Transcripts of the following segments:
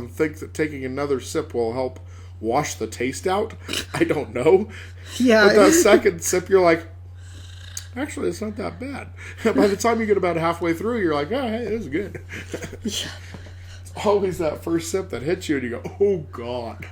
and think that taking another sip will help wash the taste out. I don't know. Yeah. But that second sip, you're like, actually, it's not that bad. By the time you get about halfway through, you're like, oh, hey, this is good. It's always that first sip that hits you, and you go, oh, God.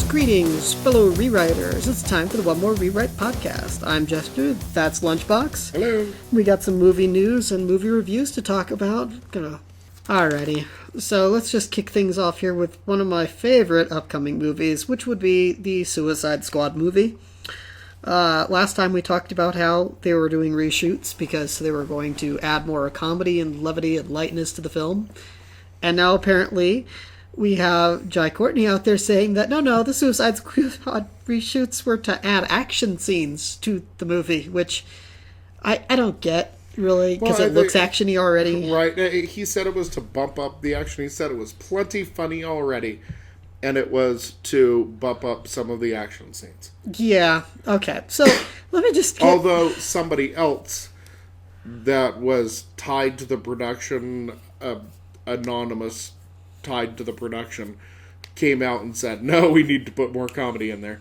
Greetings, fellow rewriters. It's time for the One More Rewrite podcast. I'm Jester, that's Lunchbox. Hello. We got some movie news and movie reviews to talk about. Alrighty, so let's just kick things off here with one of my favorite upcoming movies, which would be the Suicide Squad movie. Last time we talked about how they were doing reshoots because they were going to add more comedy and levity and lightness to the film. And now apparently we have Jai Courtney out there saying that no, the Suicide Squad reshoots were to add action scenes to the movie, which I don't get, really, because it looks actiony already. Right. He said it was to bump up the action. He said it was plenty funny already, and it was to bump up some of the action scenes. Yeah, okay. So, let me just Although somebody else that was tied to the production, anonymous tied to the production, came out and said, no, we need to put more comedy in there.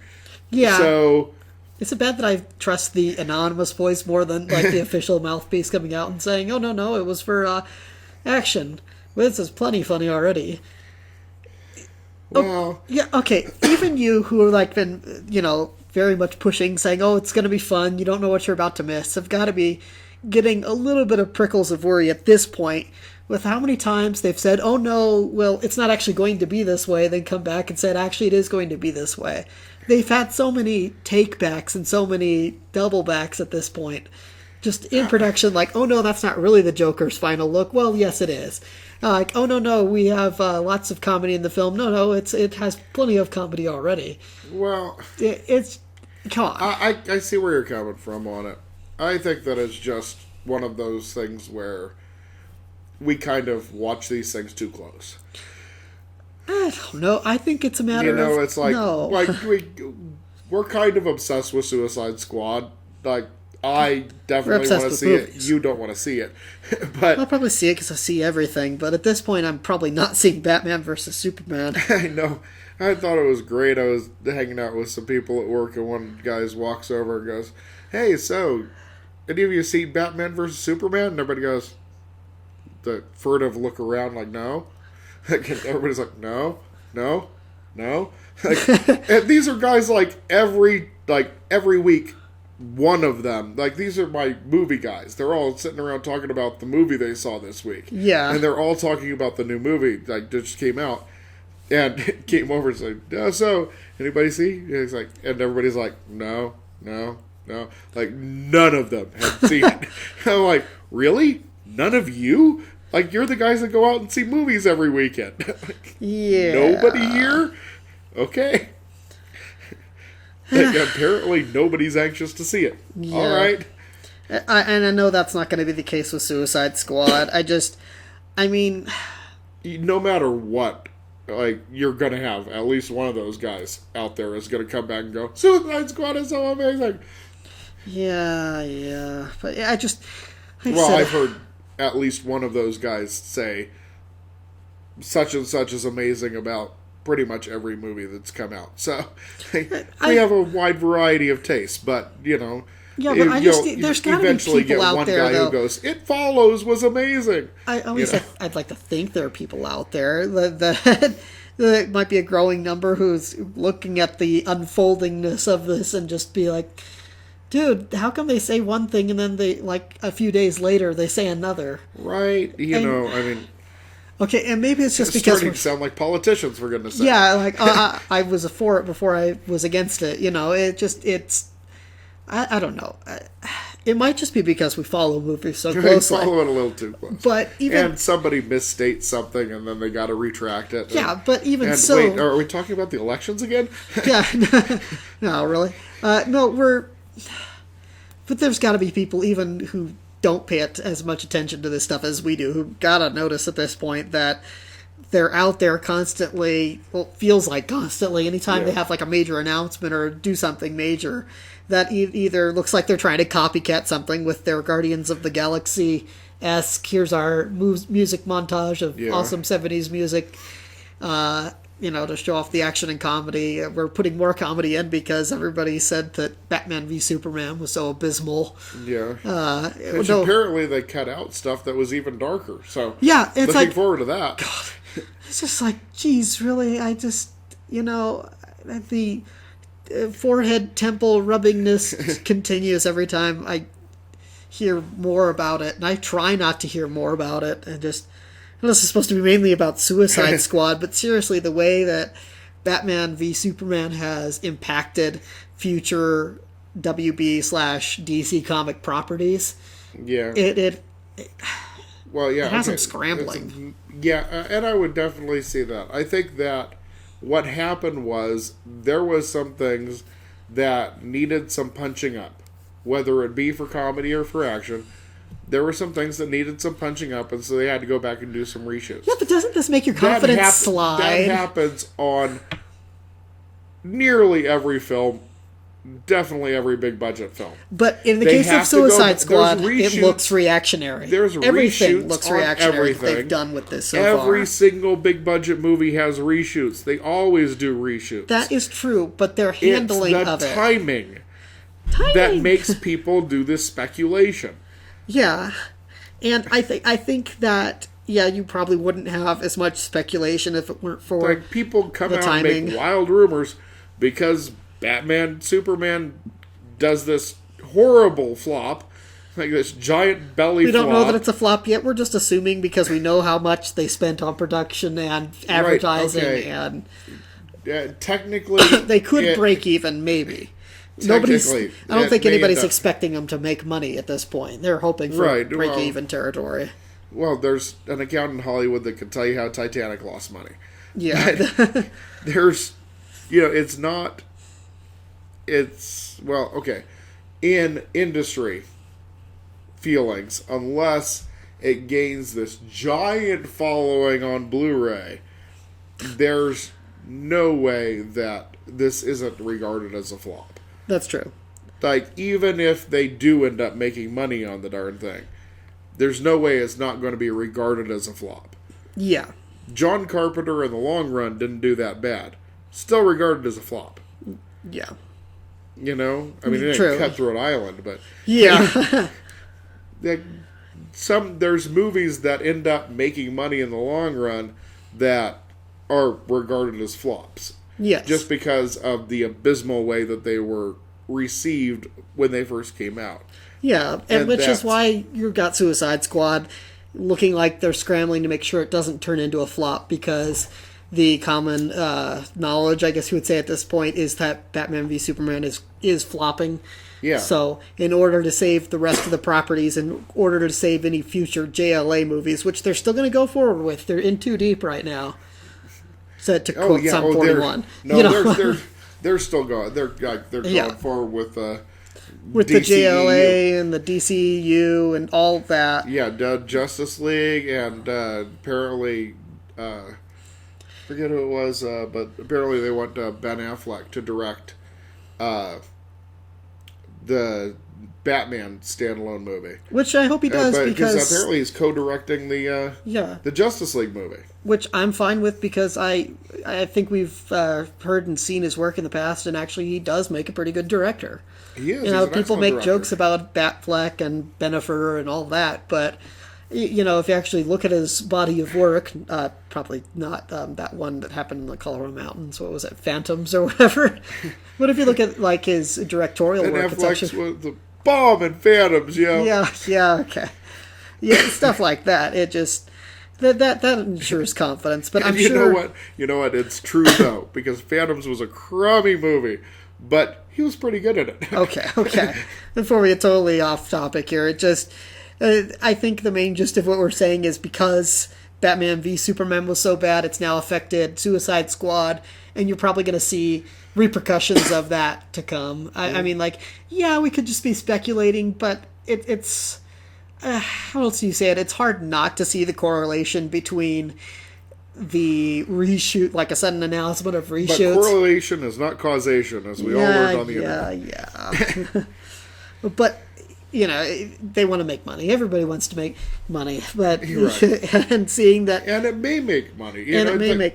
Yeah. So is it bad that I trust the anonymous voice more than like the official mouthpiece coming out and saying, oh, no, it was for action. Well, this is plenty funny already. Well, yeah, okay. Even you who have like been, very much pushing, saying, oh, it's going to be fun, you don't know what you're about to miss, have got to be getting a little bit of prickles of worry at this point with how many times they've said, oh no, well, it's not actually going to be this way, then come back and said, actually, it is going to be this way. They've had so many take-backs and so many double-backs at this point. Just in production, like, oh no, that's not really the Joker's final look. Well, yes, it is. Like, oh no, we have lots of comedy in the film. No, it has plenty of comedy already. Well, it's come on. I see where you're coming from on it. I think that it's just one of those things where we kind of watch these things too close. I don't know. I think it's a matter of... it's like, we're kind of obsessed with Suicide Squad. Like, I definitely want to see it. You don't want to see it. But I'll probably see it because I see everything. But at this point, I'm probably not seeing Batman versus Superman. I know. I thought it was great. I was hanging out with some people at work, and one guy walks over and goes, hey, so, any of you see Batman versus Superman? And everybody goes, the furtive look around like, no. Everybody's like, no. Like, and these are guys like every week, one of them, like, these are my movie guys. They're all sitting around talking about the movie they saw this week. Yeah. And they're all talking about the new movie that just came out. And it came over and said, so, anybody see? And he's like, and everybody's like, no. Like, none of them had seen it. I'm like, really? None of you? Like, you're the guys that go out and see movies every weekend. Yeah. Nobody here? Okay. Apparently nobody's anxious to see it. Yeah. All right. And I know that's not going to be the case with Suicide Squad. No matter what, like, you're going to have at least one of those guys out there is going to come back and go, Suicide Squad is so amazing. Yeah. But yeah, I've heard at least one of those guys say such and such is amazing about pretty much every movie that's come out. So we have a wide variety of tastes, but yeah, but there's got to be people out there who goes, It Follows was amazing. I'd like to think there are people out there that might be a growing number who's looking at the unfoldingness of this and just be like, dude, how come they say one thing and then they, like, a few days later they say another? Right. Okay, and maybe it's just because starting to sound like politicians, for goodness sake. Yeah, like, I was for it before I was against it. I don't know. It might just be because we follow movies so closely. We follow it a little too close. But and somebody misstates something and then they got to retract it. Yeah, but even so... Wait, are we talking about the elections again? Yeah, no, really. But there's got to be people even who don't pay as much attention to this stuff as we do, who gotta notice at this point that they're out there constantly, well, feels like constantly, anytime Yeah. they have like a major announcement or do something major, that either looks like they're trying to copycat something with their Guardians of the Galaxy-esque, here's our music montage of Yeah. awesome 70s music, to show off the action and comedy. We're putting more comedy in because everybody said that Batman v Superman was so abysmal. Yeah. Which No, apparently they cut out stuff that was even darker. So yeah, it's looking like, forward to that. it's just like, geez, really? I just, the forehead temple rubbingness continues every time I hear more about it, and I try not to hear more about it, and just, this is supposed to be mainly about Suicide Squad, but seriously, the way that Batman v Superman has impacted future WB/DC comic properties, Yeah. Well, yeah. it has them scrambling. And I would definitely see that. I think that what happened was there was some things that needed some punching up, whether it be for comedy or for action. There were some things that needed some punching up, and so they had to go back and do some reshoots. Yeah, but doesn't this make your confidence slide? That happens on nearly every film, definitely every big budget film. But in the They case of have to go- Suicide there's Squad, it reshoots- looks reactionary. There's Everything reshoots looks on reactionary that everything. they've done with this so Every far. single big budget movie has reshoots. They always do reshoots. That is true, but their it's handling the of it. timing that makes people do this speculation. Yeah. And I think that, you probably wouldn't have as much speculation if it weren't for Like, people come the out timing. and make wild rumors because Batman, Superman does this horrible flop, like this giant belly We flop. don't know that it's a flop yet. We're just assuming because we know how much they spent on production and advertising, okay. and Technically, they could break even, maybe. I don't think anybody's expecting them to make money at this point. They're hoping for break-even territory. Well, there's an account in Hollywood that can tell you how Titanic lost money. Yeah. In industry feelings, unless it gains this giant following on Blu-ray, there's no way that this isn't regarded as a flop. That's true. Like, even if they do end up making money on the darn thing, there's no way it's not going to be regarded as a flop. Yeah. John Carpenter in the long run didn't do that bad. Still regarded as a flop. Yeah. You know? I mean, it True. ain't Cutthroat Island, but... Yeah. There's movies that end up making money in the long run that are regarded as flops. Yes. Just because of the abysmal way that they were received when they first came out. Yeah, and which is why you've got Suicide Squad looking like they're scrambling to make sure it doesn't turn into a flop, because the common knowledge, I guess you would say at this point, is that Batman v Superman is flopping. Yeah. So in order to save the rest of the properties, in order to save any future JLA movies, which they're still going to go forward with, they're in too deep right now. So to quote Sum 41. They're still going. They're going forward with with the JLA and the DCU and all that. Yeah, Justice League and apparently forget who it was, but apparently they want Ben Affleck to direct the Batman standalone movie, which I hope he does, because apparently he's co-directing the Justice League movie, which I'm fine with, because I think we've heard and seen his work in the past, and actually he does make a pretty good director. He is. People make jokes about Batfleck and Benefer and all that, but if you actually look at his body of work, probably not that one that happened in the Colorado Mountains. What was it, Phantoms or whatever? But if you look at like his directorial work, it's actually the bomb and Phantoms, yeah, okay, stuff like that. It just that ensures confidence. But I'm sure you know what, it's true though, because Phantoms was a crummy movie, but he was pretty good at it. Okay. Before we get totally off topic here, it just. I think the main gist of what we're saying is because Batman v Superman was so bad, it's now affected Suicide Squad, and you're probably going to see repercussions of that to come. I mean, we could just be speculating, but it's how else do you say it? It's hard not to see the correlation between the reshoot, like a sudden announcement of But reshoots. correlation is not causation, as we all learned on the internet. Yeah. But, they want to make money. Everybody wants to make money. But Right. and seeing that, And it may make money. money.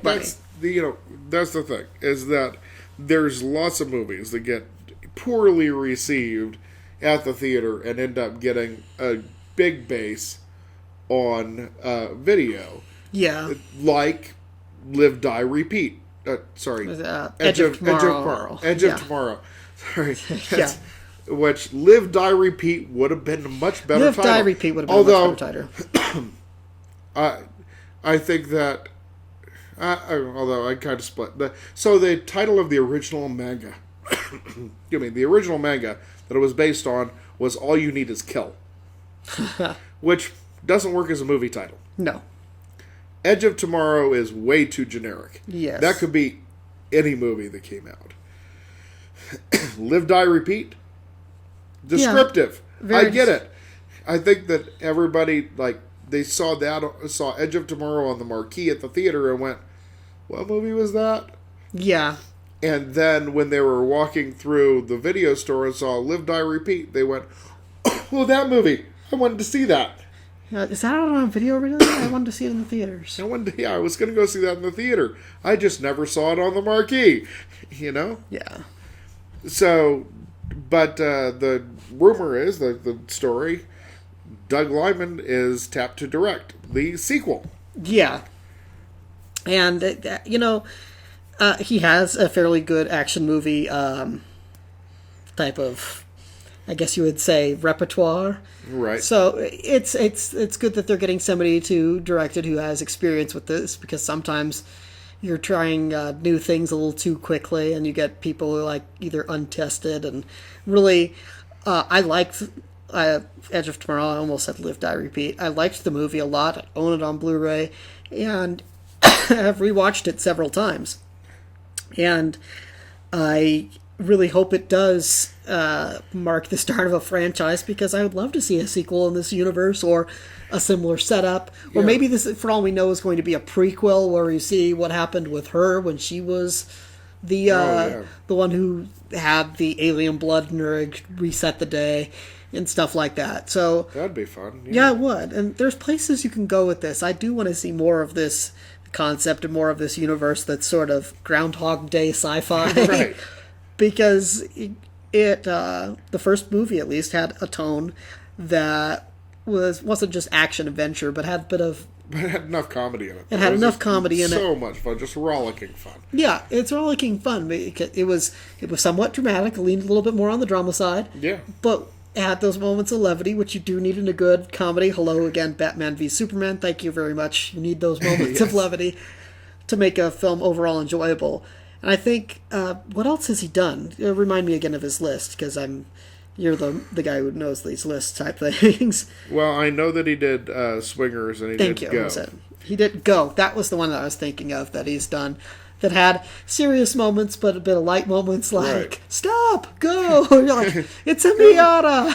That's the thing, is that there's lots of movies that get poorly received at the theater and end up getting a big base on video. yeah, Like Live, Die, Repeat. Edge of Tomorrow. Edge Yeah. of Tomorrow. Sorry. Yeah. Which Live, Die, Repeat would have been a much better Live, title. Die, Repeat would have been a much better title. I think that, although I kind of split. So the title of the original manga, the original manga that it was based on was All You Need Is Kill, which doesn't work as a movie title. No. Edge of Tomorrow is way too generic. Yes. That could be any movie that came out. Live, Die, Repeat. Descriptive. I get it. I think that everybody, they saw Edge of Tomorrow on the marquee at the theater and went, what movie was that? Yeah. And then when they were walking through the video store and saw Live, Die, Repeat, they went, oh, that movie. I wanted to see that. Is that out on video really? I wanted to see it in the theaters. I was going to go see that in the theater. I just never saw it on the marquee. Yeah. So, but the rumor is, the story, Doug Liman is tapped to direct the sequel. Yeah. And, he has a fairly good action movie type of, I guess you would say, repertoire. Right. So it's good that they're getting somebody to direct it who has experience with this, because sometimes you're trying new things a little too quickly and you get people who are either untested. And really, I liked Edge of Tomorrow. I almost said Live, Die, Repeat. I liked the movie a lot. I own it on Blu-ray and I've rewatched it several times. And I really hope it does mark the start of a franchise, because I would love to see a sequel in this universe, or a similar setup, or maybe this, for all we know, is going to be a prequel where you see what happened with her when she was the one who had the alien blood in her, reset the day and stuff like that. So that'd be fun. Yeah, it would. And there's places you can go with this. I do want to see more of this concept and more of this universe that's sort of Groundhog Day sci-fi. Right. Because the first movie at least had a tone that wasn't just action adventure, but had a bit of... But it had enough comedy in it. It had enough comedy in it. So much fun, just rollicking fun. Yeah, it's rollicking fun. It was somewhat dramatic, leaned a little bit more on the drama side. Yeah. But it had those moments of levity, which you do need in a good comedy. Hello again, Batman v Superman. Thank you very much. You need those moments of levity to make a film overall enjoyable. And I think, what else has he done? Remind me again of his list, because you're the guy who knows these lists type things. Well, I know that he did Swingers and he did Go. He did Go. That was the one that I was thinking of that he's done, that had serious moments, but a bit of light moments, like, Stop! Go! You're like, it's a Miata!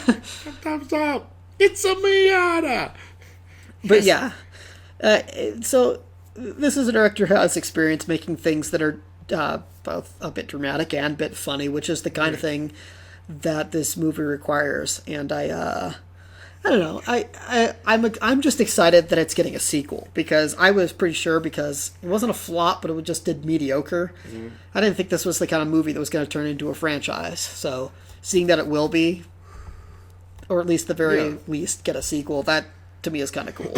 Thumbs up! It's a Miata! But yeah. So, this is a director who has experience making things that are both a bit dramatic and a bit funny, which is the kind of thing that this movie requires. And I don't know. I'm just excited that it's getting a sequel, because I was pretty sure, because it wasn't a flop, but it just did mediocre. Mm-hmm. I didn't think this was the kind of movie that was going to turn into a franchise. So seeing that it will be, or at least the very least get a sequel, that to me is kind of cool.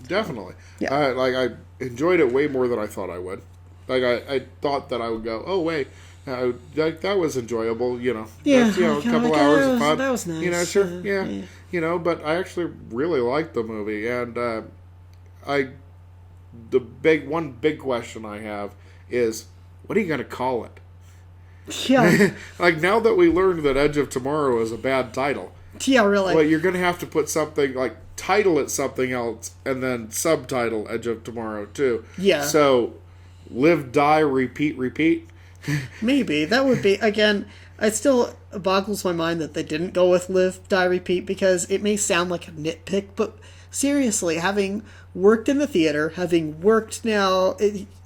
Definitely. Yeah. I enjoyed it way more than I thought I would. I thought that I would go, oh wait, that was enjoyable, Yeah, that's, a couple hours of fun. That was nice. Sure, yeah. But I actually really liked the movie, and one big question I have is, what are you going to call it? Yeah. Now that we learned that Edge of Tomorrow is a bad title. Yeah, really. Well, you're going to have to put something, title it something else, and then subtitle Edge of Tomorrow, too. Yeah. So, Live, Die, Repeat. Maybe. That would be, again, it still boggles my mind that they didn't go with Live, Die, Repeat, because it may sound like a nitpick, but seriously, having worked in the theater, having worked now,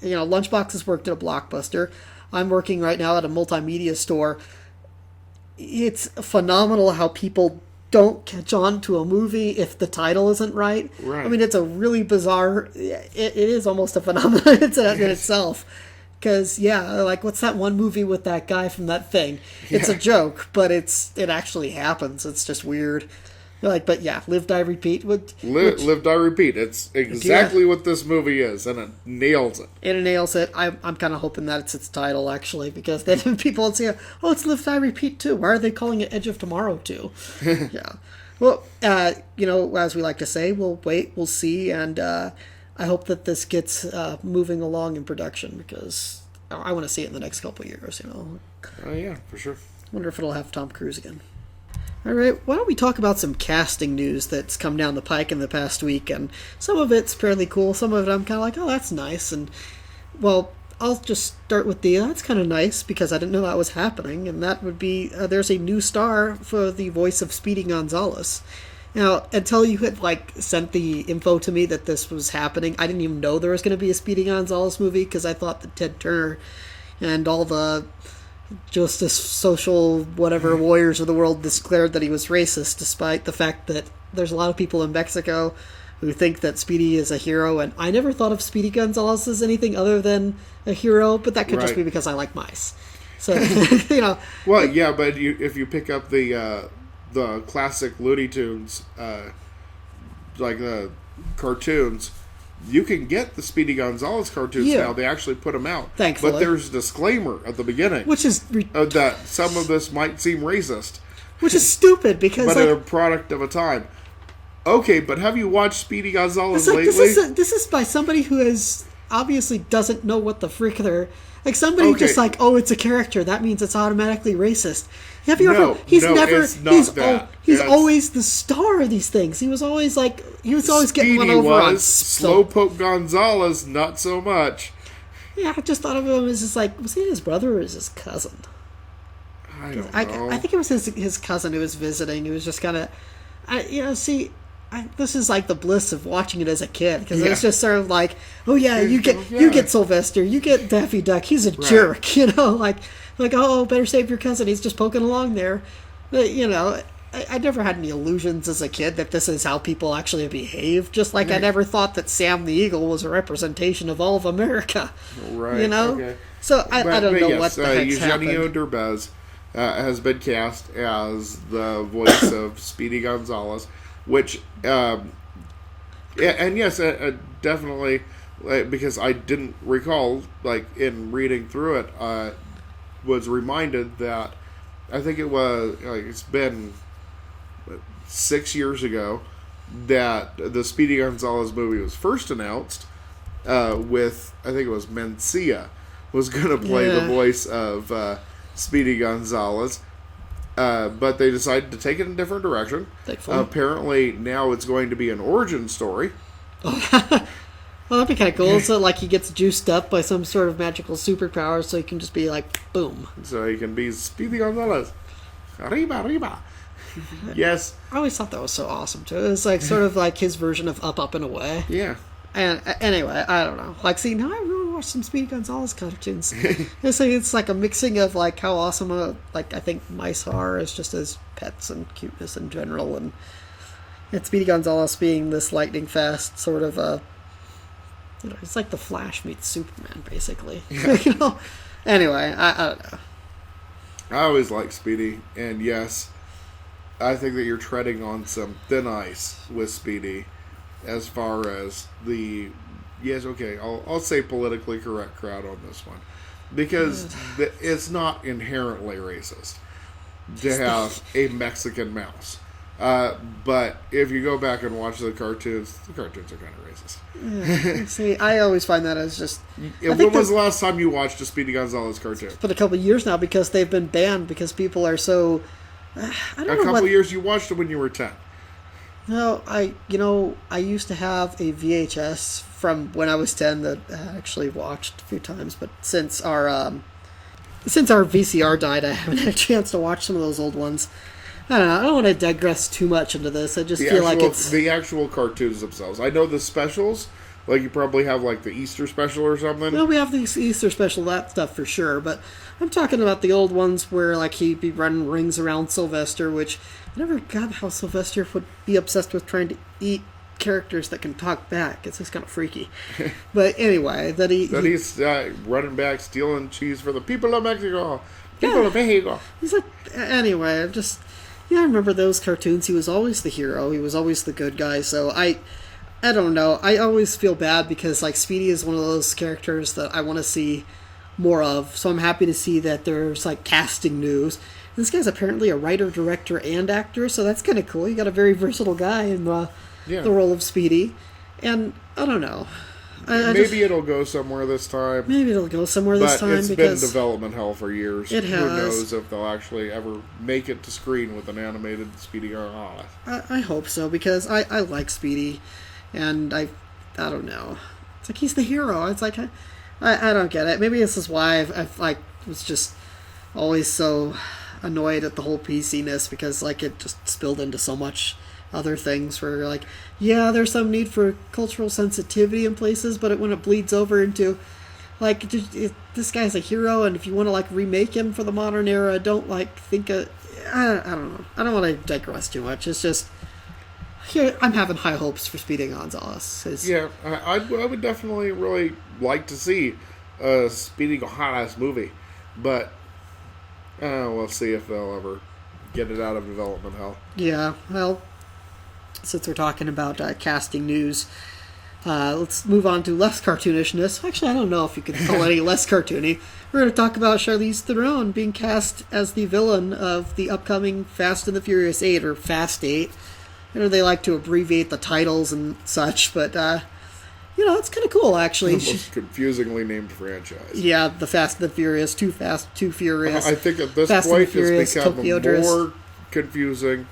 Lunchbox has worked at a Blockbuster. I'm working right now at a multimedia store. It's phenomenal how people don't catch on to a movie if the title isn't right. Right. I mean, it's a really bizarre... It is almost a phenomenon in itself. Because, like, what's that one movie with that guy from that thing? It's a joke, but it actually happens. It's just weird. But Live, Die, Repeat. Live, Die, Repeat. It's exactly what this movie is, and it nails it. And it nails it. I'm kind of hoping that it's its title, actually, because then people would say, oh, it's Live, Die, Repeat, too. Why are they calling it Edge of Tomorrow, too? Yeah. Well, as we like to say, we'll wait, we'll see, and I hope that this gets moving along in production, because I want to see it in the next couple of years, Yeah, for sure. Wonder if it'll have Tom Cruise again. All right, why don't we talk about some casting news that's come down the pike in the past week, and some of it's fairly cool, some of it I'm kind of like, oh, that's nice, and, well, I'll just start with that's kind of nice, because I didn't know that was happening, and that would be, there's a new star for the voice of Speedy Gonzales. Now, until you had, sent the info to me that this was happening, I didn't even know there was going to be a Speedy Gonzales movie, because I thought that Ted Turner and all the justice, social, whatever warriors of the world declared that he was racist, despite the fact that there's a lot of people in Mexico who think that Speedy is a hero, and I never thought of Speedy Gonzales as anything other than a hero, but that could just be because I like mice. So, Well, yeah, but if you pick up the classic Looney Tunes, like the cartoons, you can get the Speedy Gonzales cartoons now. They actually put them out. Thankfully. But there's a disclaimer at the beginning. Which is... that some of this might seem racist. Which is stupid, because... But they're a product of a time. Okay, but have you watched Speedy Gonzales lately? This is by somebody who obviously doesn't know what the frick they're... somebody just it's a character. That means it's automatically racist. Have you ever? He's always the star of these things. He was always getting one over on Slowpoke Gonzales, not so much. Yeah, I just thought of him as just was he his brother or his cousin? I don't know. I think it was his cousin who was visiting. He was just kind of, this is the bliss of watching it as a kid, because it was just sort of you get Sylvester, you get Daffy Duck. He's a jerk, better save your cousin. He's just poking along there. But, I never had any illusions as a kid that this is how people actually behave. Just like I never thought that Sam the Eagle was a representation of all of America. Right. Okay. So I don't know what the heck's Eugenio happened. Derbez has been cast as the voice of Speedy Gonzales, which, and yes, definitely, because I didn't recall, in reading through it, was reminded that I think it was, it's been 6 years ago that the Speedy Gonzales movie was first announced, with, I think it was Mencia was going to play the voice of Speedy Gonzales. But they decided to take it in a different direction. Apparently, now it's going to be an origin story. Well, that'd be kind of cool. So, he gets juiced up by some sort of magical superpower, so he can just be boom. So he can be Speedy Gonzales. Arriba. Yes. I always thought that was so awesome, too. It was sort of his version of Up, Up, and Away. Yeah. And anyway, I don't know. Now I really watch some Speedy Gonzales cartoons. It's a mixing of how awesome I think mice are as just as pets and cuteness in general, and Speedy Gonzales being this lightning fast sort of it's like the Flash meets Superman, basically. Yeah. Anyway, I don't know. I always like Speedy, and yes, I think that you're treading on some thin ice with Speedy. As far as I'll say politically correct crowd on this one, because it's not inherently racist to have a Mexican mouse. But if you go back and watch the cartoons are kind of racist. Yeah. See, I always find that as just... When was the last time you watched a Speedy Gonzales cartoon? It's been a couple of years now, because they've been banned because people are so... I don't know. A couple of years, you watched it when you were 10. No, I used to have a VHS from when I was 10 that I actually watched a few times, but since our VCR died, I haven't had a chance to watch some of those old ones. I don't know. I don't want to digress too much into this. I just feel like it's the actual cartoons themselves. I know the specials. Like, you probably have, like, the Easter special or something. Well, we have the Easter special, that stuff for sure, but I'm talking about the old ones where, like, he'd be running rings around Sylvester, which I never got how Sylvester would be obsessed with trying to eat characters that can talk back. It's just kind of freaky. But anyway, he's running back, stealing cheese for the people of Mexico. People of Mexico. He's like, anyway, I remember those cartoons. He was always the hero. He was always the good guy, so I don't know. I always feel bad because, like, Speedy is one of those characters that I want to see more of. So I'm happy to see that there's, like, casting news. This guy's apparently a writer, director, and actor, so that's kind of cool. You got a very versatile guy in the role of Speedy. And I don't know. Maybe it'll go somewhere this time. Maybe it'll go somewhere this time. But it's been development hell for years. It has. Who knows if they'll actually ever make it to screen with an animated Speedy Gonzales. I hope so, because I like Speedy. And I don't know. It's like he's the hero. It's like I don't get it. Maybe this is why I've like was just always so annoyed at the whole PC-ness, because like it just spilled into so much other things where like, yeah, there's some need for cultural sensitivity in places, but when it bleeds over into like this guy's a hero, and if you want to like remake him for the modern era, don't like think I don't know. I don't want to digress too much. It's just. Here, I'm having high hopes for Speedy Gonzales. Yeah, I would definitely really like to see a Speedy Gonzales movie, but we'll see if they'll ever get it out of development hell. Yeah, well, since we're talking about casting news, let's move on to less cartoonishness. Actually, I don't know if you could call it any less cartoony. We're going to talk about Charlize Theron being cast as the villain of the upcoming Fast and the Furious 8, or Fast 8. I know they like to abbreviate the titles and such, but, it's kind of cool, actually. The most confusingly named franchise. Yeah, the Fast and the Furious, Too Fast, Too Furious. I think at this Fast point Furious, it's become Tokyo Drift. more confusing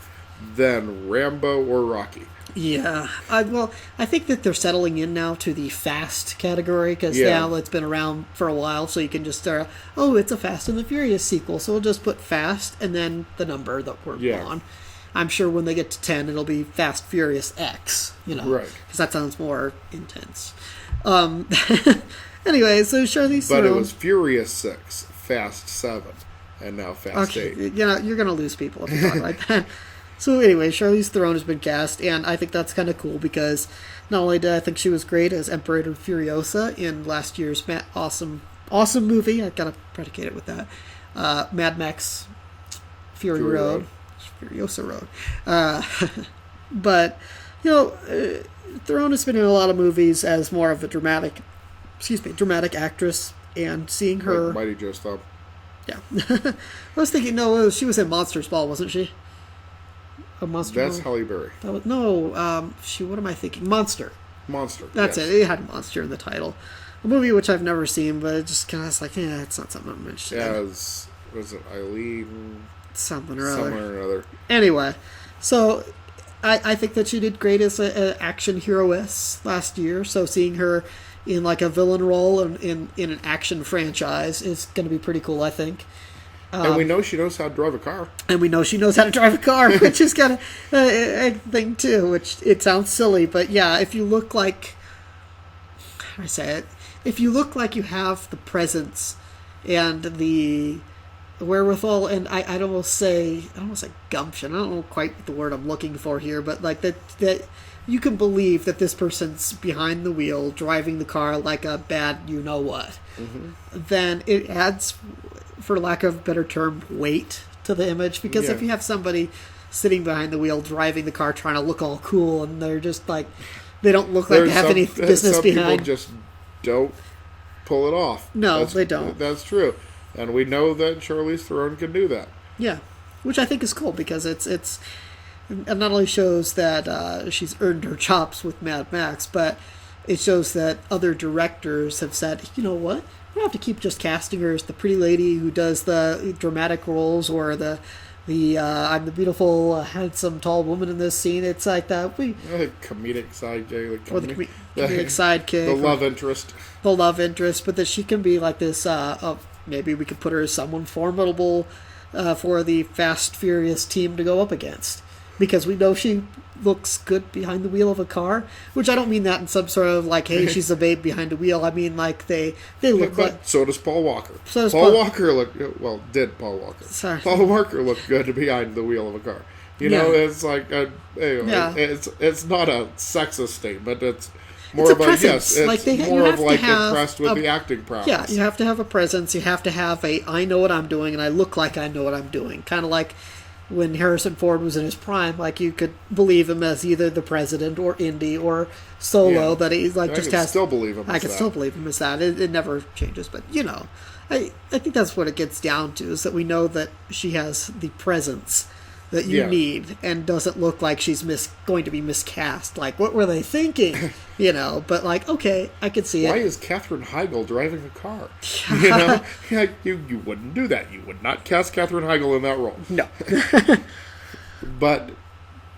than Rambo or Rocky. Yeah. I think that they're settling in now to the Fast category, because now it's been around for a while, so you can just start, it's a Fast and the Furious sequel, so we'll just put Fast and then the number that we're on. I'm sure when they get to 10, it'll be Fast Furious X, Right. Because that sounds more intense. Anyway, so Charlize Theron... But it was Furious 6, Fast 7, and now Fast 8. You're going to lose people if you talk like that. So anyway, Charlize Theron has been cast, and I think that's kind of cool, because not only did I think she was great as Emperor Furiosa in last year's awesome movie, I got to predicate it with that, Mad Max Fury Road. Furiosa Road. But, Theron has been in a lot of movies as more of a dramatic actress, and seeing her... Like Mighty Joe's Thumb. Yeah. I was thinking, she was in Monsters Ball, wasn't she? That's Halle Berry. What am I thinking? Monster. That's yes. it. It had Monster in the title. A movie which I've never seen, but it just kind of is like, it's not something I'm interested in. Yeah, was it Eileen... Somewhere or other. Anyway, so I think that she did great as an action heroess last year. So seeing her in like a villain role in an action franchise is going to be pretty cool, I think. And we know she knows how to drive a car. Which is kind of a thing too. Which it sounds silly, but yeah, if you look like, how do I say it? If you look like you have the presence and the wherewithal, and I'd almost say gumption. I don't know quite the word I'm looking for here, but like that you can believe that this person's behind the wheel driving the car like a bad you-know-what. Mm-hmm. Then it adds, for lack of a better term, weight to the image, because if you have somebody sitting behind the wheel driving the car trying to look all cool, and they're just like, they don't look like they have any business some behind. People just don't pull it off. No, they don't. That's true. And we know that Charlize Theron can do that. Yeah, which I think is cool, because it not only shows that she's earned her chops with Mad Max, but it shows that other directors have said, you know what, we don't have to keep just casting her as the pretty lady who does the dramatic roles, or the I'm the beautiful, handsome, tall woman in this scene. It's like that. Comedic sidekick. Or the comedic sidekick. The love interest. But that she can be like this... maybe we could put her as someone formidable, for the Fast Furious team to go up against. Because we know she looks good behind the wheel of a car, which I don't mean that in some sort of like, hey, she's a babe behind a wheel. I mean like they look like. So does Paul Walker. So does Paul Walker did Paul Walker. Sorry. Paul Walker looked good behind the wheel of a car. You know, it's like it's not a sexist statement. It's more of a yes. It's like more of like impressed with the acting prowess. Yeah, you have to have a presence. You have to have I know what I'm doing, and I look like I know what I'm doing. Kind of like when Harrison Ford was in his prime, like you could believe him as either the president or Indy or Solo. That he's like just has. Still believe him. I can still believe him as that. It never changes, but you know, I think that's what it gets down to is that we know that she has the presence that you need and doesn't look like she's going to be miscast. Like, what were they thinking? You know, but like, okay, I could see it. Why is Katherine Heigl driving a car? You know, you wouldn't do that. You would not cast Katherine Heigl in that role. No. But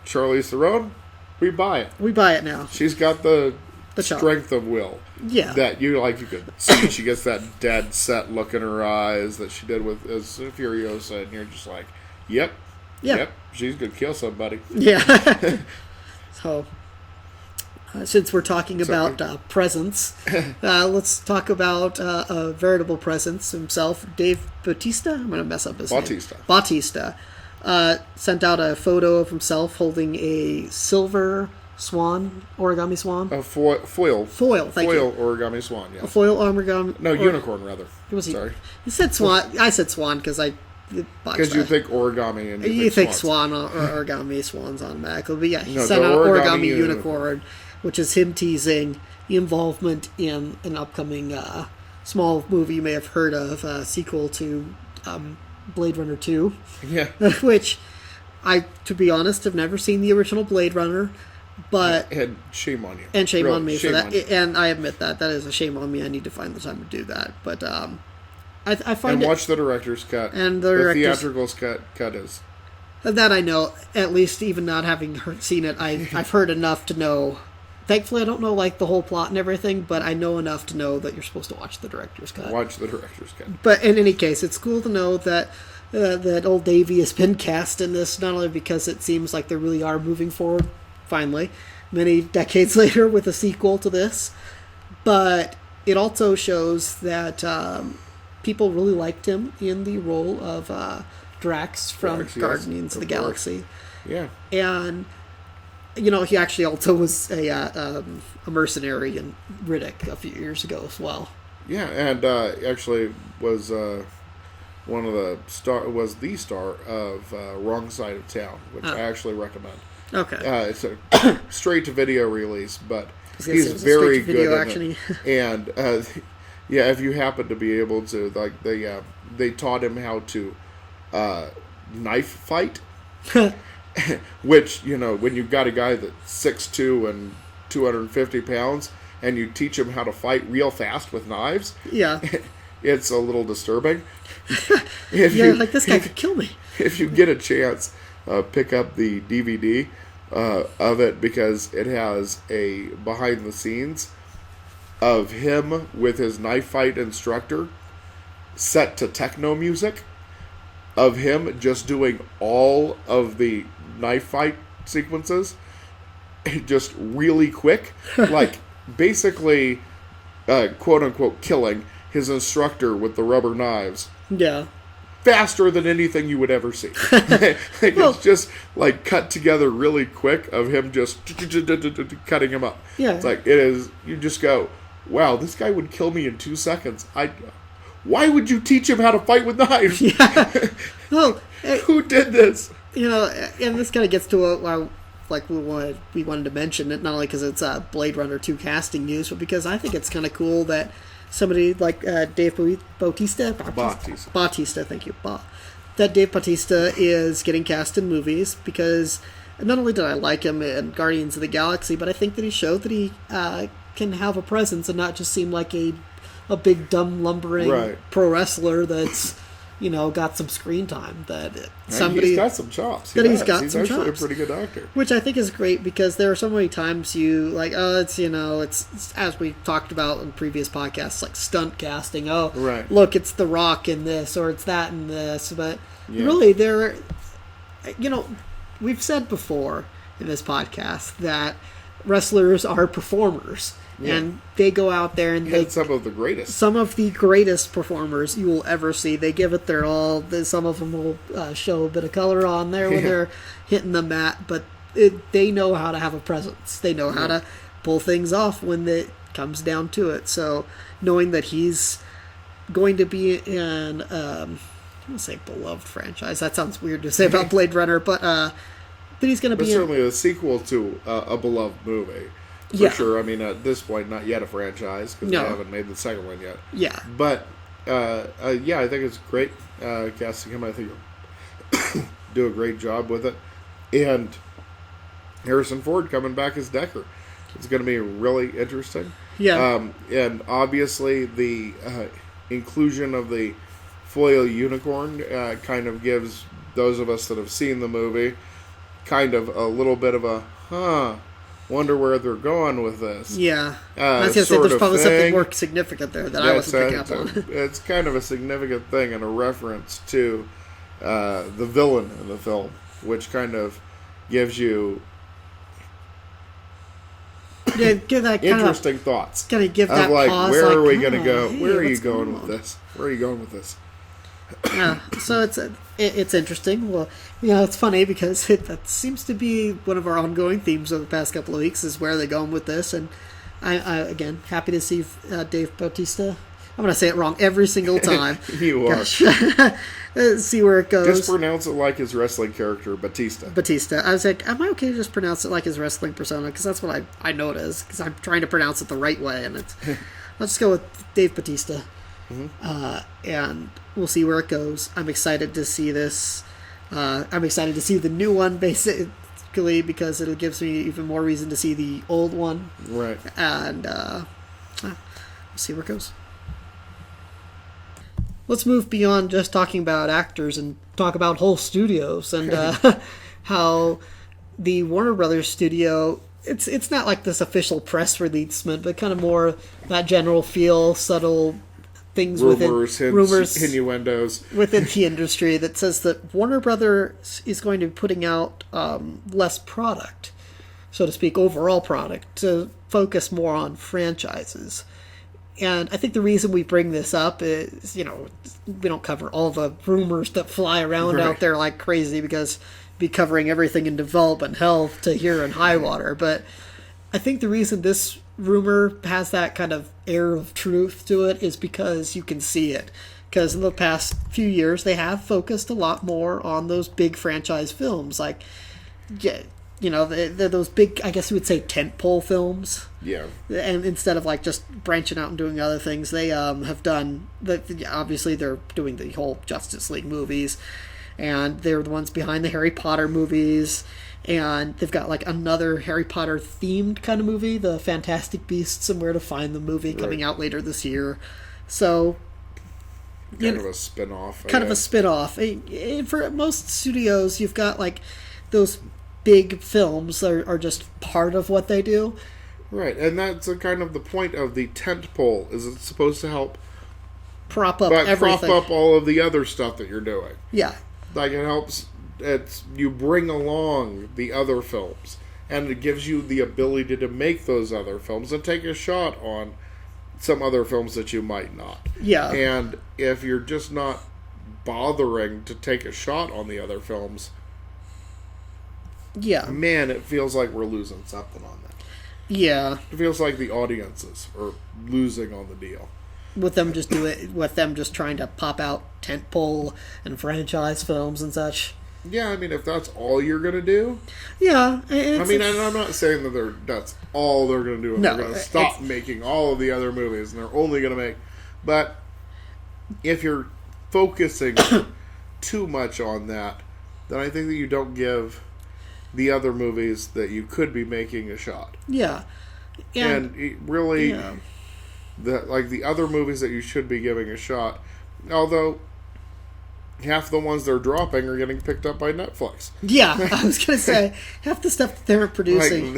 Charlize Theron, we buy it. We buy it now. She's got the charm. Strength of will. Yeah. That you could see. She gets that dead set look in her eyes that she did with Furiosa, and you're just like, yep. Yeah. Yep, she's going to kill somebody. Yeah. So, since we're talking about presence, let's talk about a veritable presence himself, Dave Bautista. I'm going to mess up his name. Bautista. Sent out a photo of himself holding a silver swan, origami swan. A foil. Foil, thank you. Foil origami swan, yeah. A foil origami. No, unicorn, rather. Sorry. You said swan. I said swan because Because you think origami and you think swan or origami swans automatically. But yeah, he sent out origami unicorn, which is him teasing involvement in an upcoming small movie you may have heard of, sequel to Blade Runner 2. Yeah. Which I, to be honest, have never seen the original Blade Runner. But and shame on you. And shame on me for that. And I admit that is a shame on me. I need to find the time to do that. But I find and watch the director's cut. And the theatrical cut is. That I know. At least, even not having seen it, I've heard enough to know. Thankfully, I don't know like the whole plot and everything, but I know enough to know that you're supposed to watch the director's cut. Watch the director's cut. But in any case, it's cool to know that that old Davey has been cast in this, not only because it seems like they really are moving forward, finally, many decades later with a sequel to this, but it also shows that people really liked him in the role of Drax from Guardians of the Galaxy. Yeah. And, you know, he actually also was a mercenary in Riddick a few years ago as well. Yeah, and actually was one of the the star of Wrong Side of Town, which I actually recommend. Okay. It's a straight-to-video release, but he's very good in it. And, yeah, if you happen to be able to, like, they taught him how to knife fight, which, you know, when you've got a guy that's 6'2" and 250 pounds, and you teach him how to fight real fast with knives, yeah, it's a little disturbing. Like, this guy could kill me. If you get a chance, pick up the DVD of it, because it has a behind the scenes of him with his knife fight instructor set to techno music, of him just doing all of the knife fight sequences just really quick, like basically quote unquote killing his instructor with the rubber knives. Yeah. Faster than anything you would ever see. It's just like cut together really quick of him just cutting him up. Yeah. It's like, it is, you just go, wow, this guy would kill me in 2 seconds. Why would you teach him how to fight with knives? Yeah. Well, who did this? You know, and this kind of gets to like we wanted to mention it, not only because it's Blade Runner 2 casting news, but because I think it's kind of cool that somebody like Dave Bautista, thank you, that Dave Bautista is getting cast in movies, because not only did I like him in Guardians of the Galaxy, but I think that he showed that he can have a presence and not just seem like a big dumb lumbering pro wrestler that's, you know, got some screen time. That somebody he's got some chops. He's actually a pretty good actor, which I think is great, because there are so many times you like, it's, you know, it's as we talked about in previous podcasts, like stunt casting. Look, it's The Rock in this, or it's that in this, but Yeah. Really, they're, we've said before in this podcast that wrestlers are performers. Yeah. And they go out there and they... some of the greatest. Some of the greatest performers you will ever see. They give it their all. Some of them will show a bit of color on there when they're hitting the mat, but they know how to have a presence. They know how to pull things off when it comes down to it. So knowing that he's going to be in, I'm going to say beloved franchise. That sounds weird to say about Blade Runner, but that he's going to be certainly a sequel to a beloved movie. For sure. I mean, at this point, not yet a franchise, because they haven't made the second one yet. Yeah. But, I think it's great casting him. I think he'll do a great job with it. And Harrison Ford coming back as Deckard. It's going to be really interesting. Yeah. And obviously, the inclusion of the foil unicorn kind of gives those of us that have seen the movie kind of a little bit of a, wonder where they're going with this. Yeah. I was going to say, there's probably something more significant there that I wasn't picking up on. It's kind of a significant thing and a reference to the villain in the film, which kind of gives you give that interesting thoughts. Kind of give that like, pause. Where are we going to go? Hey, where are you going with this? Where are you going with this? Yeah, so it's interesting. Well, it's funny because that seems to be one of our ongoing themes over the past couple of weeks is where are they going with this, and I again happy to see Dave Bautista. I'm going to say it wrong every single time. You are. See where it goes. Just pronounce it like his wrestling character, Batista. I was like, am I okay to just pronounce it like his wrestling persona? Because that's what I know it is. Because I'm trying to pronounce it the right way, and let's just go with Dave Bautista. Mm-hmm. And we'll see where it goes. I'm excited to see this. I'm excited to see the new one, basically, because it'll give me even more reason to see the old one. Right. And we'll see where it goes. Let's move beyond just talking about actors and talk about whole studios and how the Warner Brothers studio, it's not like this official press releasement, but kind of more that general feel, subtle things rumors, innuendos within the industry that says that Warner Brothers is going to be putting out less product, so to speak, overall product, to focus more on franchises. And I think the reason we bring this up is, we don't cover all the rumors that fly around out there like crazy because we'd be covering everything in development hell to here in high water. But I think the reason this rumor has that kind of air of truth to it is because you can see it. Because in the past few years, they have focused a lot more on those big franchise films. Like, they're those big, I guess you would say, tentpole films. Yeah. And instead of just branching out and doing other things, they have done, obviously they're doing the whole Justice League movies, and they're the ones behind the Harry Potter movies, and they've got another Harry Potter themed kind of movie, the Fantastic Beasts and Where to Find Them movie, coming out later this year. So kind of a spin-off. Kind of a spin-off. And for most studios, you've got those big films are just part of what they do. Right, and that's kind of the point of the tent pole, is it's supposed to help prop up everything. Prop up all of the other stuff that you're doing. Yeah. It helps, you bring along the other films, and it gives you the ability to make those other films and take a shot on some other films that you might not. Yeah. And if you're just not bothering to take a shot on the other films, man, it feels like we're losing something on that. Yeah. It feels like the audiences are losing on the deal. With them just trying to pop out tentpole and franchise films and such. Yeah, I mean, if that's all you're going to do. Yeah. And I'm not saying that that's all they're going to do. And they're going to stop making all of the other movies and they're only going to make. But if you're focusing too much on that, then I think that you don't give the other movies that you could be making a shot. Yeah. And it really, the other movies that you should be giving a shot, although half the ones they're dropping are getting picked up by Netflix. Yeah, I was going to say, half the stuff that they're producing.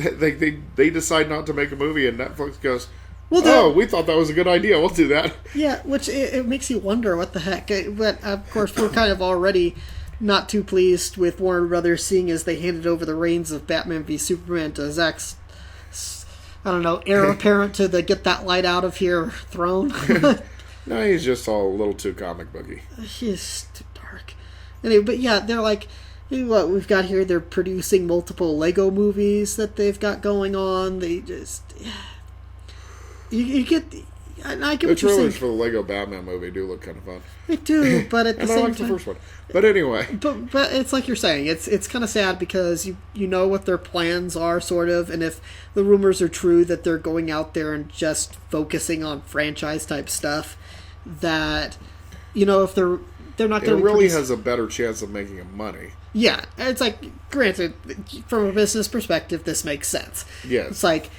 They decide not to make a movie and Netflix goes, Well, we thought that was a good idea. We'll do that. yeah, which it makes you wonder what the heck. But of course, we're kind of already not too pleased with Warner Brothers, seeing as they handed over the reins of Batman v Superman to Zack's, I don't know, heir apparent to the get that light out of here throne. No, he's just all a little too comic booky. He's too dark. Anyway, but yeah, they're like, what we've got here, they're producing multiple Lego movies that they've got going on. They just... You get... I get The what you're saying. trailers for the Lego Batman movie do look kind of fun. They do, but at the and same I like time... the first one. But anyway. But it's like you're saying, it's kind of sad because you know what their plans are, sort of, and if the rumors are true that they're going out there and just focusing on franchise-type stuff, that, you know, if they're not going to... It really has a better chance of making him money. Yeah, it's like, granted, from a business perspective, this makes sense. Yes. It's like,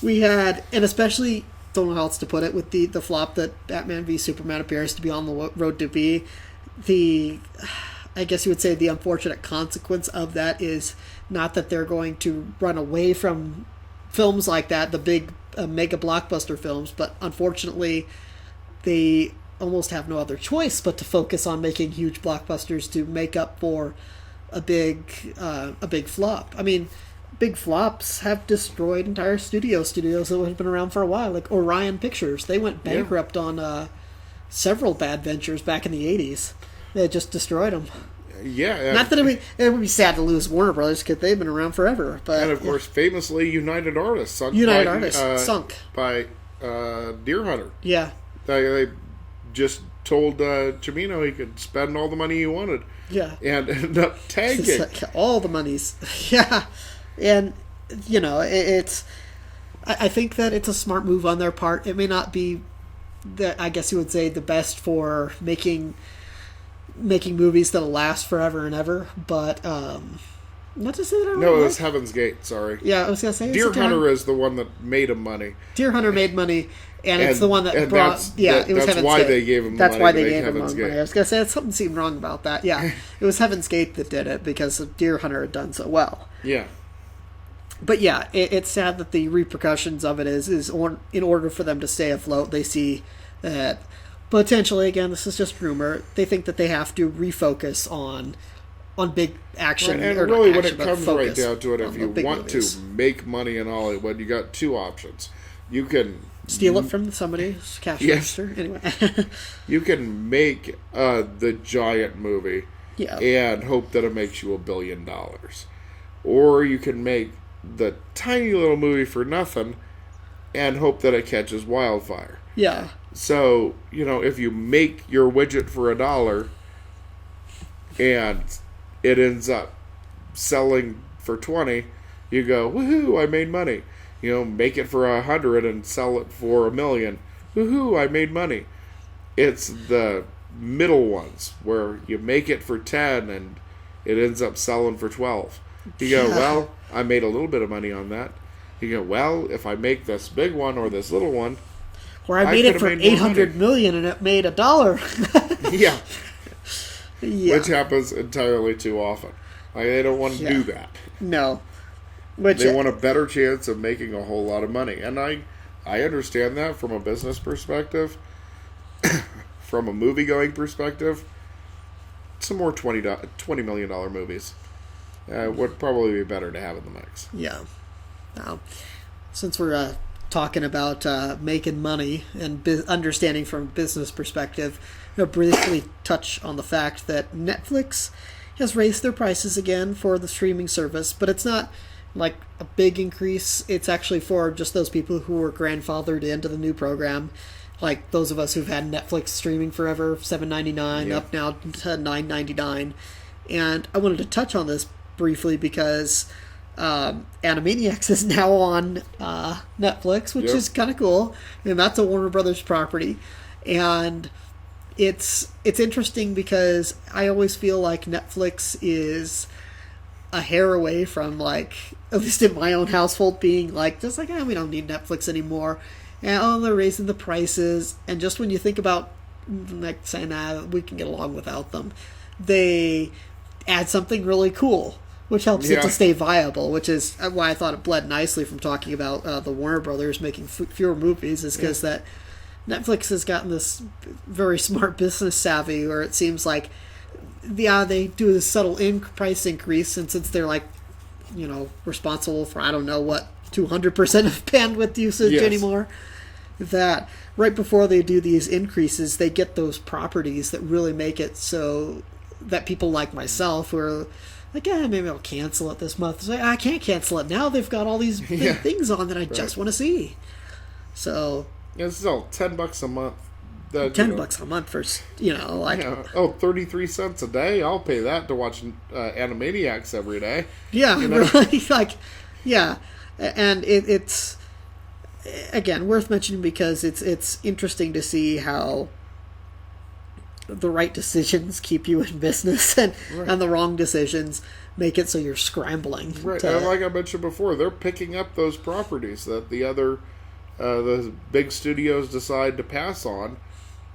we had, and especially, don't know how else to put it, with the flop that Batman v Superman appears to be on the road to be, I guess you would say the unfortunate consequence of that is not that they're going to run away from films like that, the big mega blockbuster films, but unfortunately, they almost have no other choice but to focus on making huge blockbusters to make up for a big flop. I mean, big flops have destroyed entire studios that have been around for a while, like Orion Pictures. They went bankrupt on several bad ventures back in the 80s. They just destroyed them. Yeah. Not that it would be sad to lose Warner Brothers because they've been around forever. But and of course, famously, United Artists sunk by Deer Hunter. Yeah. They just told Cimino he could spend all the money he wanted. Yeah. And ended up tanking. Like all the monies. Yeah. And, you know, it's... I think that it's a smart move on their part. It may not be, I guess you would say, the best for making movies that'll last forever and ever, but not to say that I don't No, it like. was Heaven's Gate, sorry. Yeah, I was going to say... Deer Hunter is the one that made him money. Deer Hunter made money, and it's the one that brought... That's, it was that's Heaven's why Gate. they gave him That's money why to they make gave him Heaven's money. Gate. I was going to say, something seemed wrong about that. Yeah, it was Heaven's Gate that did it because Deer Hunter had done so well. Yeah. But yeah, it's sad that the repercussions of it is in order for them to stay afloat, they see that potentially, again, this is just rumor, they think that they have to refocus on big action. Right, and or really, action, when it comes right down to it, if you want movies. to make money in Hollywood, you got two options. You can steal it from somebody's cash register. Anyway, you can make the giant movie and hope that it makes you $1 billion, or you can make the tiny little movie for nothing and hope that it catches wildfire. Yeah. So, you know, if you make your widget for $1 and it ends up selling for 20, you go, woohoo, I made money. You know, make it for 100 and sell it for $1 million. Woohoo, I made money. It's the middle ones where you make it for 10 and it ends up selling for 12. You go, well, I made a little bit of money on that. You go, well, if I make this big one or this little one, or I made it for $800 million and it made $1. Yeah. Which happens entirely too often. Like, they don't want to do that. No. They want a better chance of making a whole lot of money. And I understand that from a business perspective. From a movie-going perspective, some more $20 million movies would probably be better to have in the mix. Yeah. Now, since we're talking about making money and understanding from a business perspective, I'll briefly touch on the fact that Netflix has raised their prices again for the streaming service, but it's not like a big increase. It's actually for just those people who were grandfathered into the new program, like those of us who've had Netflix streaming forever, $7.99 up now to $9.99. And I wanted to touch on this briefly because Animaniacs is now on Netflix, which is kind of cool, and that's a Warner Brothers property. And it's interesting because I always feel like Netflix is a hair away from, like, at least in my own household, being like, just like, we don't need Netflix anymore. And they're raising the prices, and just when you think about like saying we can get along without them, they add something really cool, which helps it Yeah. to stay viable, which is why I thought it bled nicely from talking about the Warner Brothers making fewer movies, is because that Netflix has gotten this very smart business savvy where it seems like, yeah, they do a subtle price increase, and since they're like, responsible for, I don't know what, 200% of bandwidth usage Yes. anymore, that right before they do these increases, they get those properties that really make it so that people like myself who are like, maybe I'll cancel it this month. It's like, I can't cancel it now. They've got all these big things on that I just want to see. So It's still $10 a month. That, $10 a month for, like... 33 cents a day. I'll pay that to watch Animaniacs every day. Yeah, really. Like, yeah. And it's, again, worth mentioning because it's interesting to see how the right decisions keep you in business and the wrong decisions make it so you're scrambling. Right. And like I mentioned before, they're picking up those properties that the other the big studios decide to pass on.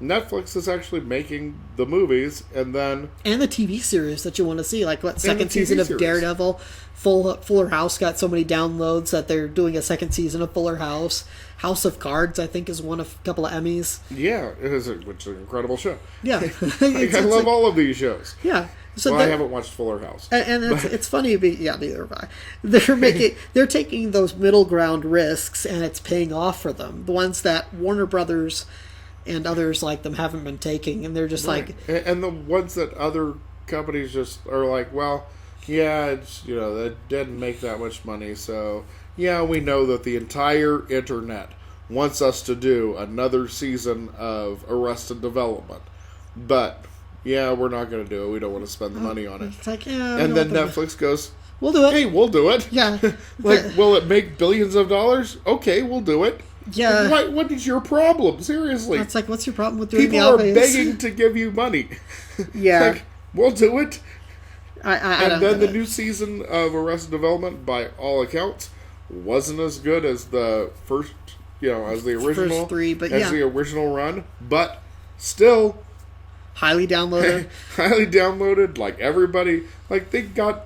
Netflix is actually making the movies and the TV series that you want to see, like what second season of series. Daredevil. Fuller House got so many downloads that they're doing a second season of Fuller House. House of Cards, I think, is won a couple of Emmys. Yeah, which is an incredible show. Yeah, I love all of these shows. Yeah, so I haven't watched Fuller House, and it's funny. Neither have I. They're taking those middle ground risks, and it's paying off for them. The ones that Warner Brothers and others like them haven't been taking, and they're just like, and the ones that other companies just are like, well, yeah, it's that didn't make that much money, so yeah, we know that the entire internet wants us to do another season of Arrested Development, but yeah, we're not going to do it. We don't want to spend the money on it. It's like, yeah, and then Netflix goes, we'll do it. Hey, we'll do it. Yeah, will it make billions of dollars? Okay, we'll do it. Yeah. What is your problem? Seriously. It's like, what's your problem with doing People the are obvious? begging to give you money. Yeah. We'll do it. And then the new season of Arrested Development, by all accounts, wasn't as good as the first, as the original. First three, but as the original run, but still highly downloaded. Highly downloaded. Like everybody, like they got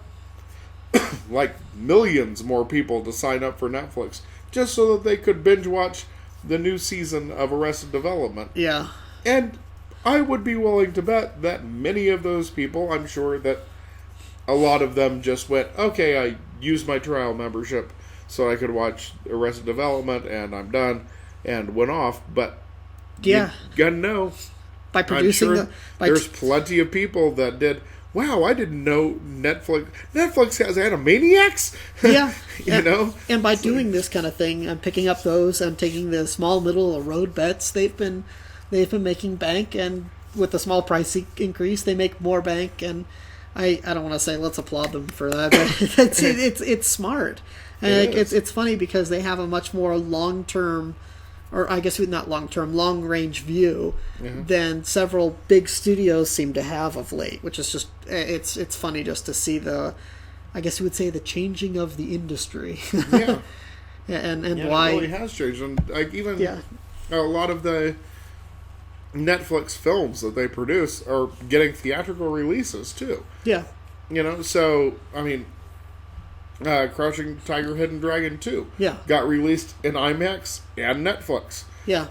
like millions more people to sign up for Netflix just so that they could binge watch the new season of Arrested Development. Yeah. And I would be willing to bet that many of those people, I'm sure that a lot of them just went, okay, I used my trial membership so I could watch Arrested Development and I'm done, and went off. But yeah, you gotta know, by producing there's plenty of people that did. Wow, I didn't know Netflix has Animaniacs. Yeah, And by doing this kind of thing and picking up those and taking the small middle of road bets, they've been making bank, and with the small price increase, they make more bank. And I don't want to say let's applaud them for that, but it's smart. And it's funny because they have a much more long term, or I guess not long term, long range view than several big studios seem to have of late. Which is just it's funny just to see I guess you would say the changing of the industry. Yeah, and why it really has changed. And like even a lot of the Netflix films that they produce are getting theatrical releases too. Yeah, so I mean, Crouching Tiger, Hidden Dragon 2 got released in IMAX and Netflix. Yeah.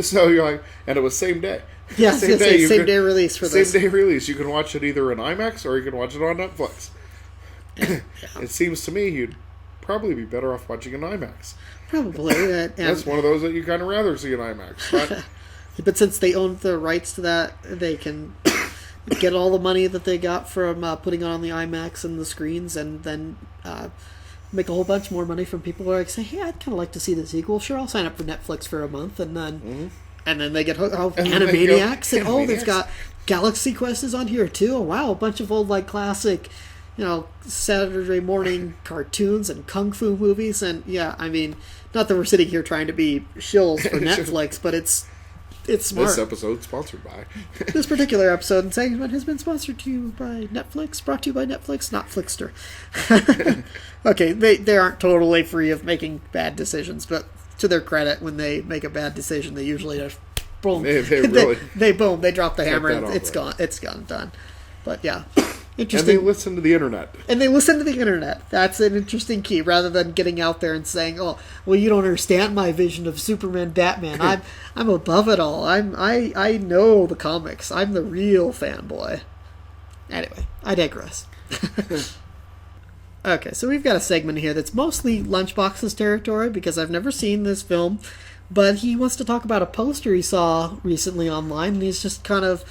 So you're like, and it was same day. Yeah, same day release for this. Same day release. You can watch it either in IMAX or you can watch it on Netflix. It seems to me you'd probably be better off watching in IMAX. Probably. That's one of those that you kind of rather see in IMAX. But since they own the rights to that, they can get all the money that they got from putting on the IMAX and the screens, and then make a whole bunch more money from people who are like, say, hey, I'd kind of like to see the sequel. Sure, I'll sign up for Netflix for a month, and then they get Animaniacs, and they've got Galaxy Quest is on here too. Oh, wow, a bunch of old classic, Saturday morning cartoons and kung fu movies, and I mean, not that we're sitting here trying to be shills for Netflix, but it's smart. This episode sponsored by this particular episode and segment has been sponsored to you by Netflix, brought to you by Netflix, not Flickster. Okay, they aren't totally free of making bad decisions, but to their credit, when they make a bad decision, they usually just boom. They really they drop the hammer and it's gone, done. But yeah. Interesting. And they listen to the internet. And they listen to the internet. That's an interesting key, rather than getting out there and saying, "Oh, well, you don't understand my vision of Superman, Batman. I'm above it all. I know the comics. I'm the real fanboy." Anyway, I digress. Okay, so we've got a segment here that's mostly Lunchbox's territory because I've never seen this film, but he wants to talk about a poster he saw recently online, and he's just kind of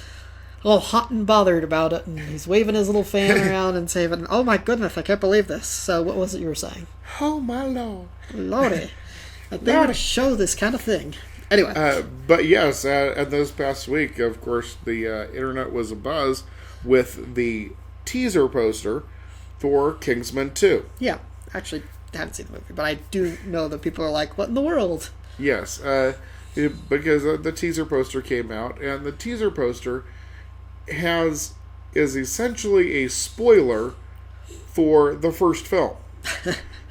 all hot and bothered about it, and he's waving his little fan around and saying, "Oh my goodness, I can't believe this." So what was it you were saying? Oh my lord. Lordy. They want to show this kind of thing. Anyway. But yes, and this past week, of course, the internet was abuzz with the teaser poster for Kingsman 2. Yeah, actually, I haven't seen the movie, but I do know that people are like, "What in the world?" Yes, because the teaser poster came out, and the teaser poster is essentially a spoiler for the first film.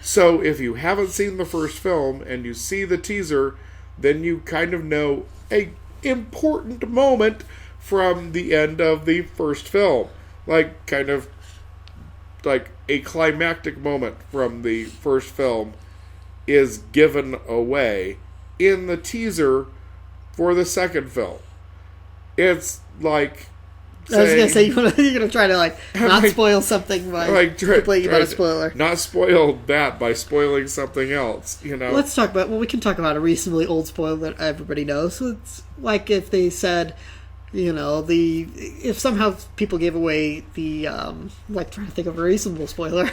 So if you haven't seen the first film and you see the teaser, then you kind of know a important moment from the end of the first film. Like, kind of like a climactic moment from the first film is given away in the teaser for the second film. It's like, I was gonna say you're gonna try to not spoil something by completely about a spoiler. Not spoil that by spoiling something else. Let's talk about. Well, we can talk about a reasonably old spoiler that everybody knows. So it's like if they said, if somehow people gave away the trying to think of a reasonable spoiler,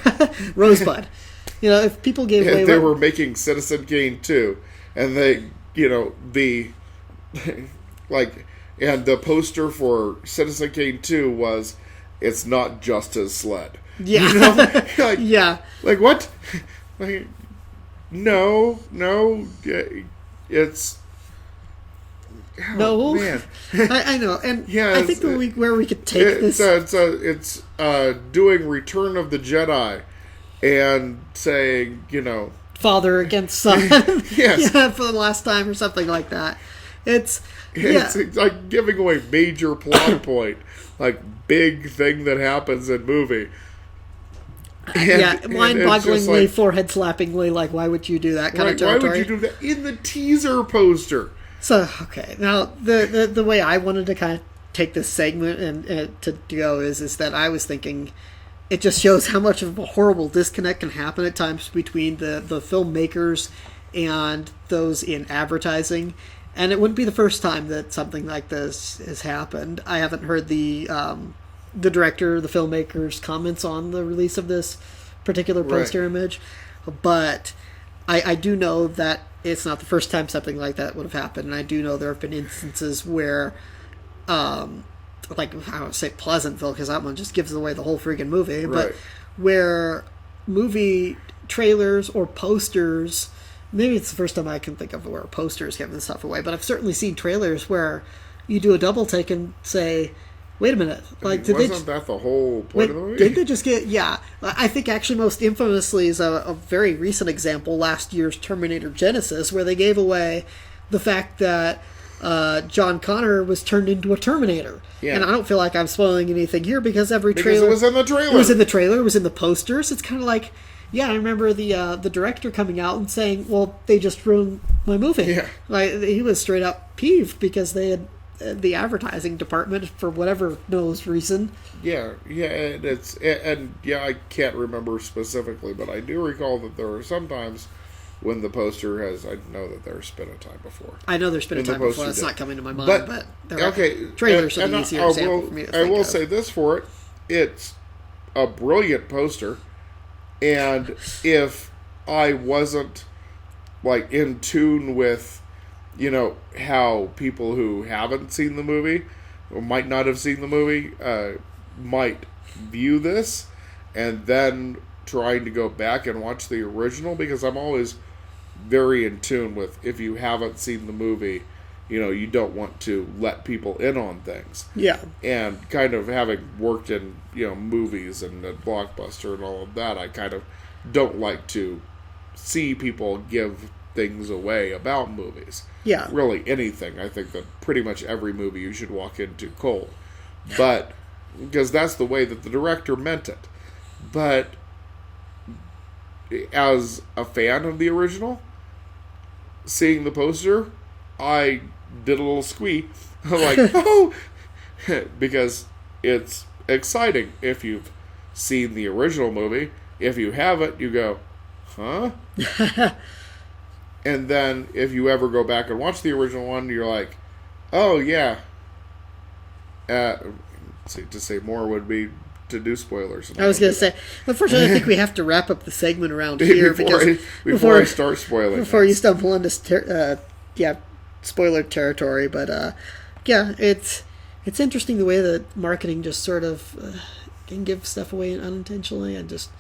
Rosebud. If people gave away, they were making Citizen Kane 2, and they, and the poster for Citizen Kane 2 was, "It's not just his sled." Yeah. Yeah. Like, what? No, it's... Oh, no, man. I know, and yeah, I think where we could take this... It's doing Return of the Jedi, and saying, father against son. Yes. Yeah, for the last time or something like that. It's like giving away major plot point, like big thing that happens in movie. Mind-bogglingly, forehead-slappingly, like, why would you do that kind of territory? Why would you do that in the teaser poster? So, okay, now, the way I wanted to kind of take this segment and to go is that I was thinking it just shows how much of a horrible disconnect can happen at times between the filmmakers and those in advertising. And it wouldn't be the first time that something like this has happened. I haven't heard the director, the filmmaker's comments on the release of this particular poster image, but I do know that it's not the first time something like that would have happened. And I do know there have been instances where, I don't say Pleasantville, because that one just gives away the whole freaking movie, but where movie trailers or posters... Maybe it's the first time I can think of where posters giving this stuff away, but I've certainly seen trailers where you do a double take and say, "Wait a minute, wasn't that the whole point of the movie?" Did they just get? Yeah, I think actually most infamously is a very recent example, last year's Terminator Genesis, where they gave away the fact that John Connor was turned into a Terminator. Yeah. And I don't feel like I'm spoiling anything here because it was in the trailer. It was in the trailer. It was in the posters. It's kind of like. Yeah, I remember the director coming out and saying, "Well, they just ruined my movie." Yeah, he was straight up peeved because they had the advertising department, for whatever knows reason. Yeah, I can't remember specifically, but I do recall that there are some times when the poster has. I know that there's been a time before. I know there's been a time before. That's not coming to my mind, but trailers are the easier example for me to think I will say this for it: it's a brilliant poster. And if I wasn't, in tune with, how people who haven't seen the movie, or might not have seen the movie, might view this, and then trying to go back and watch the original, because I'm always very in tune with, if you haven't seen the movie, you don't want to let people in on things. Yeah. And kind of having worked in, movies and Blockbuster and all of that, I kind of don't like to see people give things away about movies. Yeah. Really anything. I think that pretty much every movie you should walk into cold. But because that's the way that the director meant it. But as a fan of the original, seeing the poster, I did a little squee. I'm like, oh! Because it's exciting if you've seen the original movie. If you haven't, you go, huh? And then if you ever go back and watch the original one, you're like, oh, yeah. To say more would be to do spoilers. I was going to say, unfortunately, I think we have to wrap up the segment around here before I start spoiling. Before you stumble into spoiler territory. But yeah, it's interesting the way that marketing just sort of can give stuff away unintentionally. I just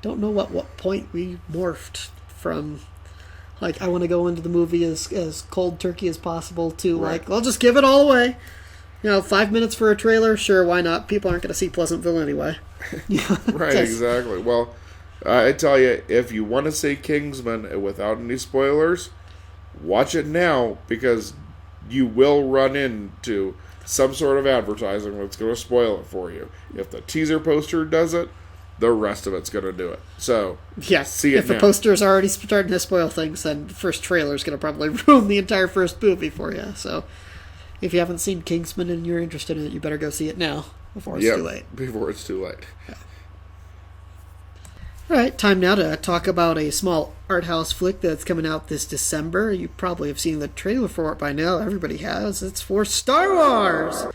don't know what point we morphed from. Like, I want to go into the movie as cold turkey as possible to, right. Like, I'll just give it all away. 5 minutes for a trailer? Sure, why not? People aren't going to see Pleasantville anyway. Right, exactly. Well, I tell you, if you want to see Kingsman without any spoilers, watch it now, because you will run into some sort of advertising that's going to spoil it for you. If the teaser poster does it, the rest of it's going to do it. So, yes, see it if the poster is already starting to spoil things, then the first trailer is going to probably ruin the entire first movie for you. So, if you haven't seen Kingsman and you're interested in it, you better go see it now before it's too late. Before it's too late. Yeah. All right, time now to talk about a small art house flick that's coming out this December. You probably have seen the trailer for it by now. Everybody has. It's for Star Wars!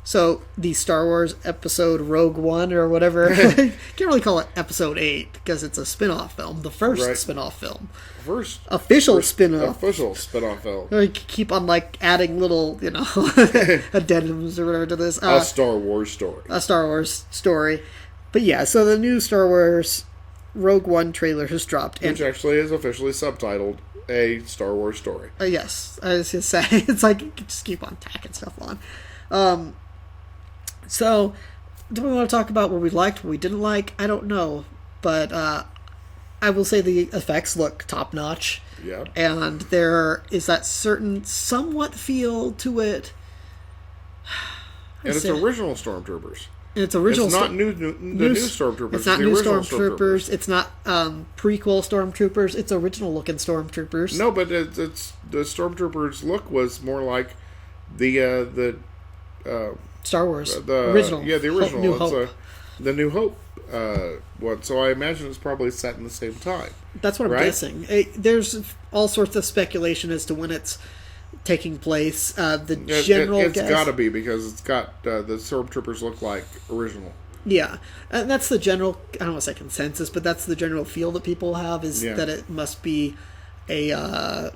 So, the Star Wars episode Rogue One or whatever, can't really call it episode 8 because it's a spin-off film, the first spin-off film. Official spin-off film. We keep on, adding little, addendums or whatever to this. A Star Wars story. But yeah, so the new Star Wars Rogue One trailer has dropped. Which actually is officially subtitled A Star Wars Story. Yes, I was going to say, it's like, you can just keep on tacking stuff on. So, do we want to talk about what we liked, what we didn't like? I don't know. But I will say the effects look top-notch. Yeah. And there is that certain somewhat feel to it. And it's original Stormtroopers. It's original. It's not new Stormtroopers. It's not new Stormtroopers. It's not prequel Stormtroopers. It's original-looking Stormtroopers. No, but it's the Stormtroopers look was more like the Star Wars. The original. Yeah, the original. New Hope. The New Hope one. So I imagine it's probably set in the same time. That's what I'm guessing. There's all sorts of speculation as to when it's taking place. It's got to be because it's got the Stormtroopers look like original. Yeah, and that's the general. I don't want to say consensus, but that's the general feel that people have is that it must be it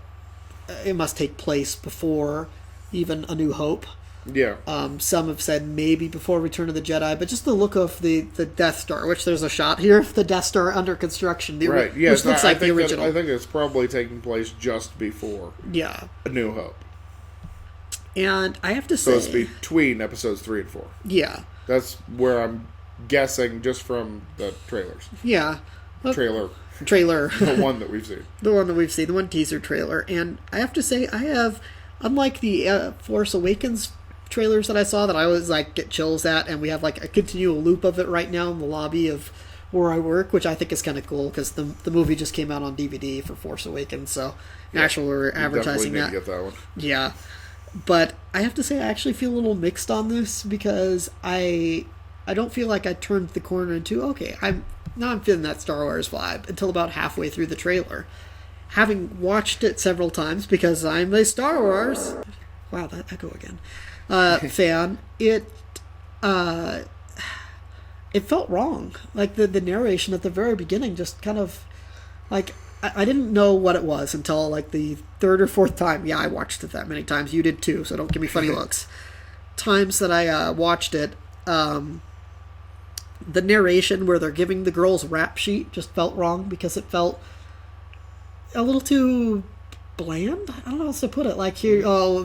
must take place before even A New Hope. Yeah. Some have said maybe before Return of the Jedi, but just the look of the Death Star, which there's a shot here of the Death Star under construction. Right, yeah. Which looks like the original. I think it's probably taking place just before A New Hope. And I have to say... So it's between episodes 3 and 4. Yeah. That's where I'm guessing just from the trailers. Yeah. Trailer. The one that we've seen. The one teaser trailer. And I have to say, I have... Unlike the Force Awakens trailers that I saw that I always get chills at, and we have a continual loop of it right now in the lobby of where I work, which I think is kind of cool because the movie just came out on DVD for Force Awakens, so actually we're advertising that. Get that one. Yeah, but I have to say I actually feel a little mixed on this because I don't feel like I turned the corner into I'm feeling that Star Wars vibe until about halfway through the trailer. Having watched it several times because I'm a Star Wars that echo again fan, it felt wrong. The narration at the very beginning just kind of I didn't know what it was until the third or fourth time. Yeah, I watched it that many times. You did too, so don't give me funny looks. Times that I watched it, the narration where they're giving the girls rap sheet just felt wrong because it felt a little too bland. I don't know how else to put it.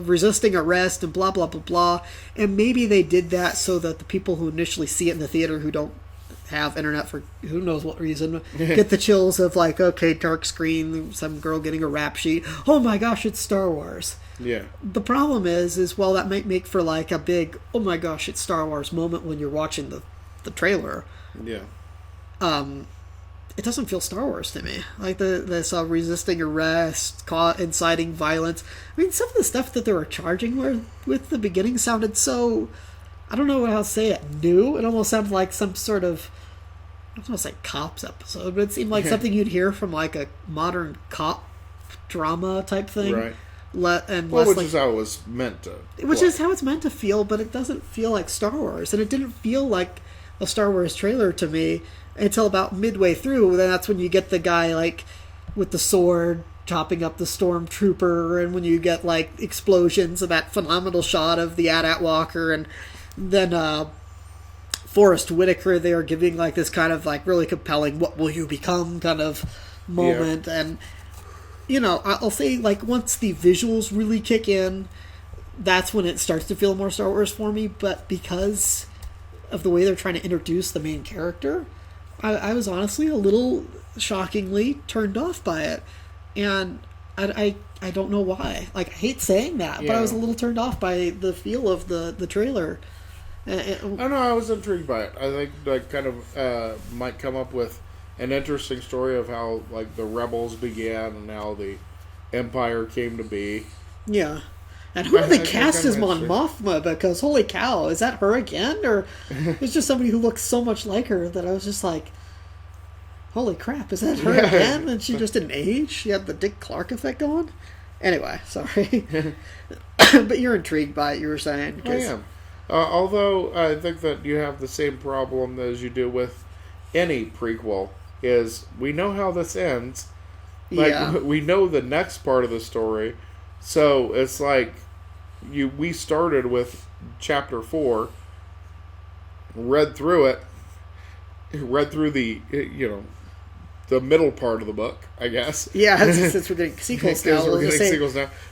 Resisting arrest and blah, blah, blah, blah. And maybe they did that so that the people who initially see it in the theater who don't have internet for who knows what reason get the chills of dark screen, some girl getting a rap sheet. Oh my gosh, it's Star Wars. Yeah. The problem is well, that might make for like a big, oh my gosh, it's Star Wars moment when you're watching the trailer. Yeah. It doesn't feel Star Wars to me. Like this resisting arrest, inciting violence. I mean, some of the stuff that they were charging with the beginning sounded so, I don't know how to say it, new. It almost sounded like some sort of, I don't want to say cops episode, but it seemed like something you'd hear from like a modern cop drama type thing. Right. Which is how it was meant to. Which is how it's meant to feel, but it doesn't feel like Star Wars. And it didn't feel like a Star Wars trailer to me until about midway through. Then that's when you get the guy like with the sword chopping up the stormtrooper, and when you get like explosions of that phenomenal shot of the AT-AT walker, and then Forrest Whitaker, they are giving like this kind of like really compelling "what will you become" kind of moment. Yeah. And you know, I'll say like once the visuals really kick in, that's when it starts to feel more Star Wars for me. But because of the way they're trying to introduce the main character, I was honestly a little shockingly turned off by it. And I don't know why. Like, I hate saying that, but I was a little turned off by the feel of the trailer. I don't know, I was intrigued by it. I think like kind of might come up with an interesting story of how like the rebels began and how the Empire came to be. Yeah. And who did they cast as Mon Mothma? Because holy cow, is that her again? Or it's just somebody who looks so much like her that I was just like, holy crap, is that her again? And she just didn't age? She had the Dick Clark effect going? Anyway, sorry. But you're intrigued by it, you were saying. I am. Although I think that you have the same problem as you do with any prequel, is we know how this ends. Like, we know the next part of the story. So it's like we started with chapter 4, read through the the middle part of the book, I guess. Yeah, since we're getting sequels now.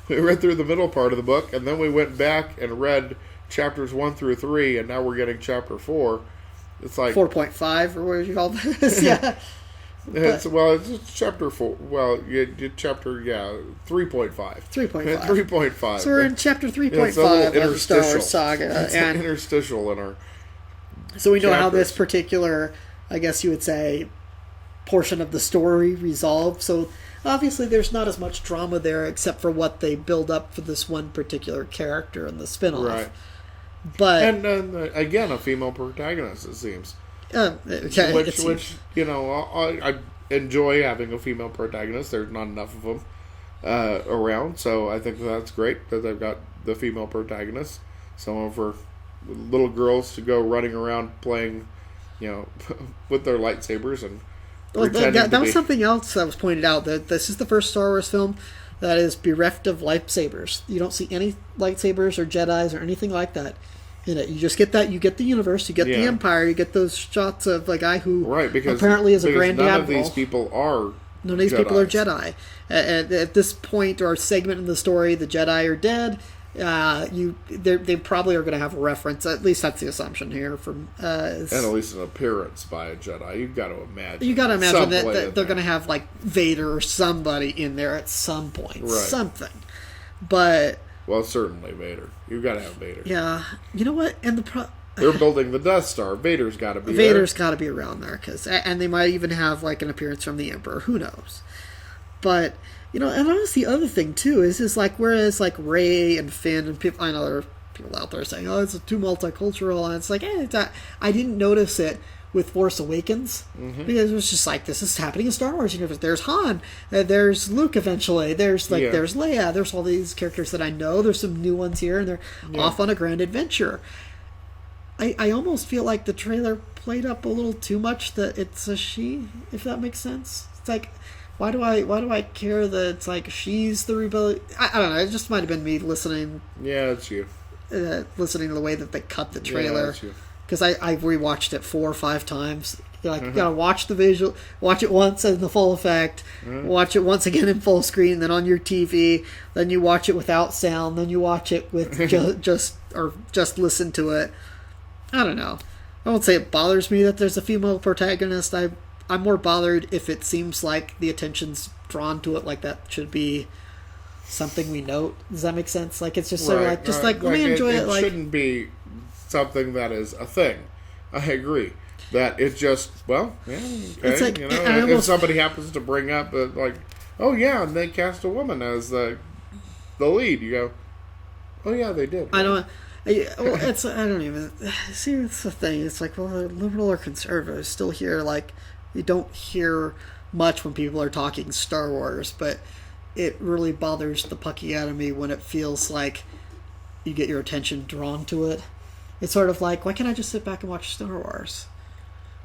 We read through the middle part of the book, and then we went back and read chapters 1 through 3, and now we're getting chapter 4. It's like 4.5, or what did you call this? Yeah. It's chapter 4. Well, chapter 3.5. 3.5. So we're in chapter 3.5 of the Star Wars saga. It's an interstitial in our. So we know how this particular, I guess you would say, portion of the story resolved. So obviously there's not as much drama there, except for what they build up for this one particular character in the spinoff. Right. But again, a female protagonist, it seems. Which I enjoy having a female protagonist. There's not enough of them around, so I think that's great that they've got the female protagonist. Some of her little girls to go running around playing, with their lightsabers and that was something else that was pointed out, that this is the first Star Wars film that is bereft of lightsabers. You don't see any lightsabers or Jedis or anything like that in it. You just get that. You get the universe. You get the Empire. You get those shots of a guy who apparently is a Grand Admiral. None of these people are Jedi. At this point or segment in the story, the Jedi are dead. They probably are going to have a reference. At least that's the assumption here. And at least an appearance by a Jedi. You've got to imagine. You got to imagine that they're going to have like Vader or somebody in there at some point. Right. Something. But certainly Vader. You've got to have Vader. Yeah. You know what? And they're building the Death Star. Vader's got to be Vader's got to be around there, and they might even have like an appearance from the Emperor. Who knows? But. And honestly, the other thing, too, is like, whereas, like, Rey and Finn and people, I know there are people out there saying, oh, it's too multicultural, and it's like, I didn't notice it with Force Awakens, because it was just like, this is happening in Star Wars universe. There's Han, there's Luke eventually, there's Leia, there's all these characters that I know, there's some new ones here, and they're off on a grand adventure. I almost feel like the trailer played up a little too much that it's a she, if that makes sense. It's like, Why do I care that it's like she's the rebellion? I don't know. It just might have been me listening. Yeah, it's you. Listening to the way that they cut the trailer. Yeah, it's you. Because I rewatched it 4 or 5 times. You gotta watch the visual, watch it once in the full effect, watch it once again in full screen, then on your TV, then you watch it without sound, then you watch it with just listen to it. I don't know. I won't say it bothers me that there's a female protagonist. I'm more bothered if it seems like the attention's drawn to it like that should be something we note. Does that make sense? Like, it's just sort of Right, like, just right. like, let me enjoy it. It Like, shouldn't be something that is a thing. I agree. That it's just, well, yeah, okay. It's like, You know, I if almost- somebody happens to bring up, like, oh yeah, and they cast a woman as the lead, you go, oh yeah, they did. I don't. Well, it's I don't even see. It's the thing. It's like, well, liberal or conservative still here. Like, you don't hear much when people are talking Star Wars, but it really bothers the pucky out of me when it feels like you get your attention drawn to it. It's sort of like, why can't I just sit back and watch Star Wars?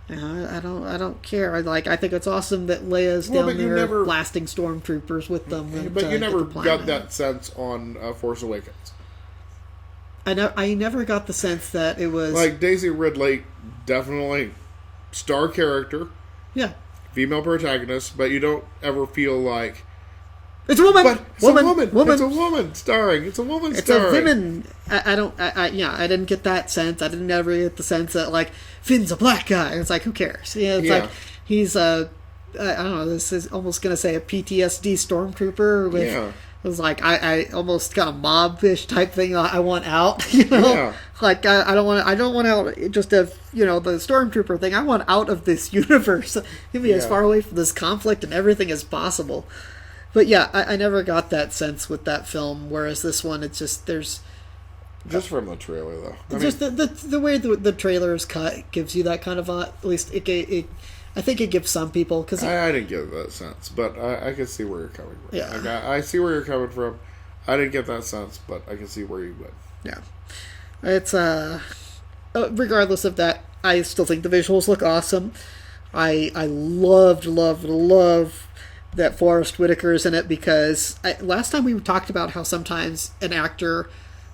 You know, I don't care. I think it's awesome that Leia's down there blasting stormtroopers with them. But you never got that sense on Force Awakens. I never got the sense that it was like Daisy Ridley, definitely star character, yeah, female protagonist, but you don't ever feel like it's a woman. But it's woman. a woman. It's a woman starring. It's a woman it's starring. a woman. I didn't get that sense. I didn't ever get the sense that like Finn's a black guy. It's like, who cares? Yeah, it's like he's I don't know. This is almost gonna say a PTSD stormtrooper with. Yeah. It was like I almost kind of mob-ish type thing. I want out, you know. Yeah. Like I don't want out. Just the stormtrooper thing. I want out of this universe. Get me as far away from this conflict and everything as possible. But yeah, I never got that sense with that film. Whereas this one, it's just there's just from the trailer though. Just the way the trailer is cut gives you that kind of at least it I think it gives some people because I didn't get that sense, but I can see where you're coming from. Yeah, like, I see where you're coming from. I didn't get that sense, but I can see where you went. Yeah, it's regardless of that, I still think the visuals look awesome. I loved that Forrest Whitaker is in it because last time we talked about how sometimes an actor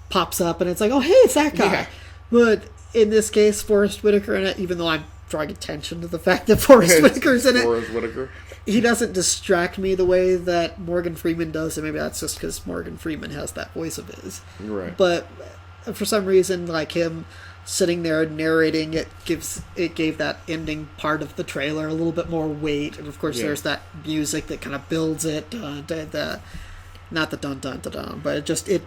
pops up and it's like, oh hey, it's that guy. Yeah. But in this case, Forrest Whitaker in it, even though I'm drawing attention to the fact that Forrest Whitaker's in it. Forrest Whitaker. He doesn't distract me the way that Morgan Freeman does, and maybe that's just because Morgan Freeman has that voice of his. Right. But for some reason, like him sitting there narrating, it gave that ending part of the trailer a little bit more weight, and of course there's that music that kind of builds it. Not the dun dun dun dun, but it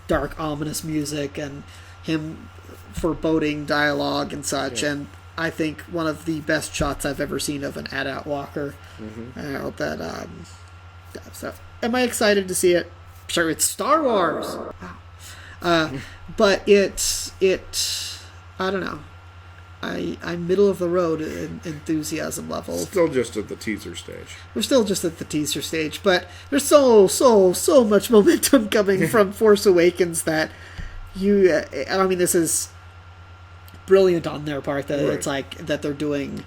dark ominous music and him foreboding dialogue and such, and I think one of the best shots I've ever seen of an AT-AT Walker. Mm-hmm. So, am I excited to see it? Sure, it's Star Wars. Wow. But it's I don't know. I'm middle of the road in enthusiasm level. Still just at the teaser stage. We're still just at the teaser stage, but there's so much momentum coming from Force Awakens that this is brilliant on their part that it's like that they're doing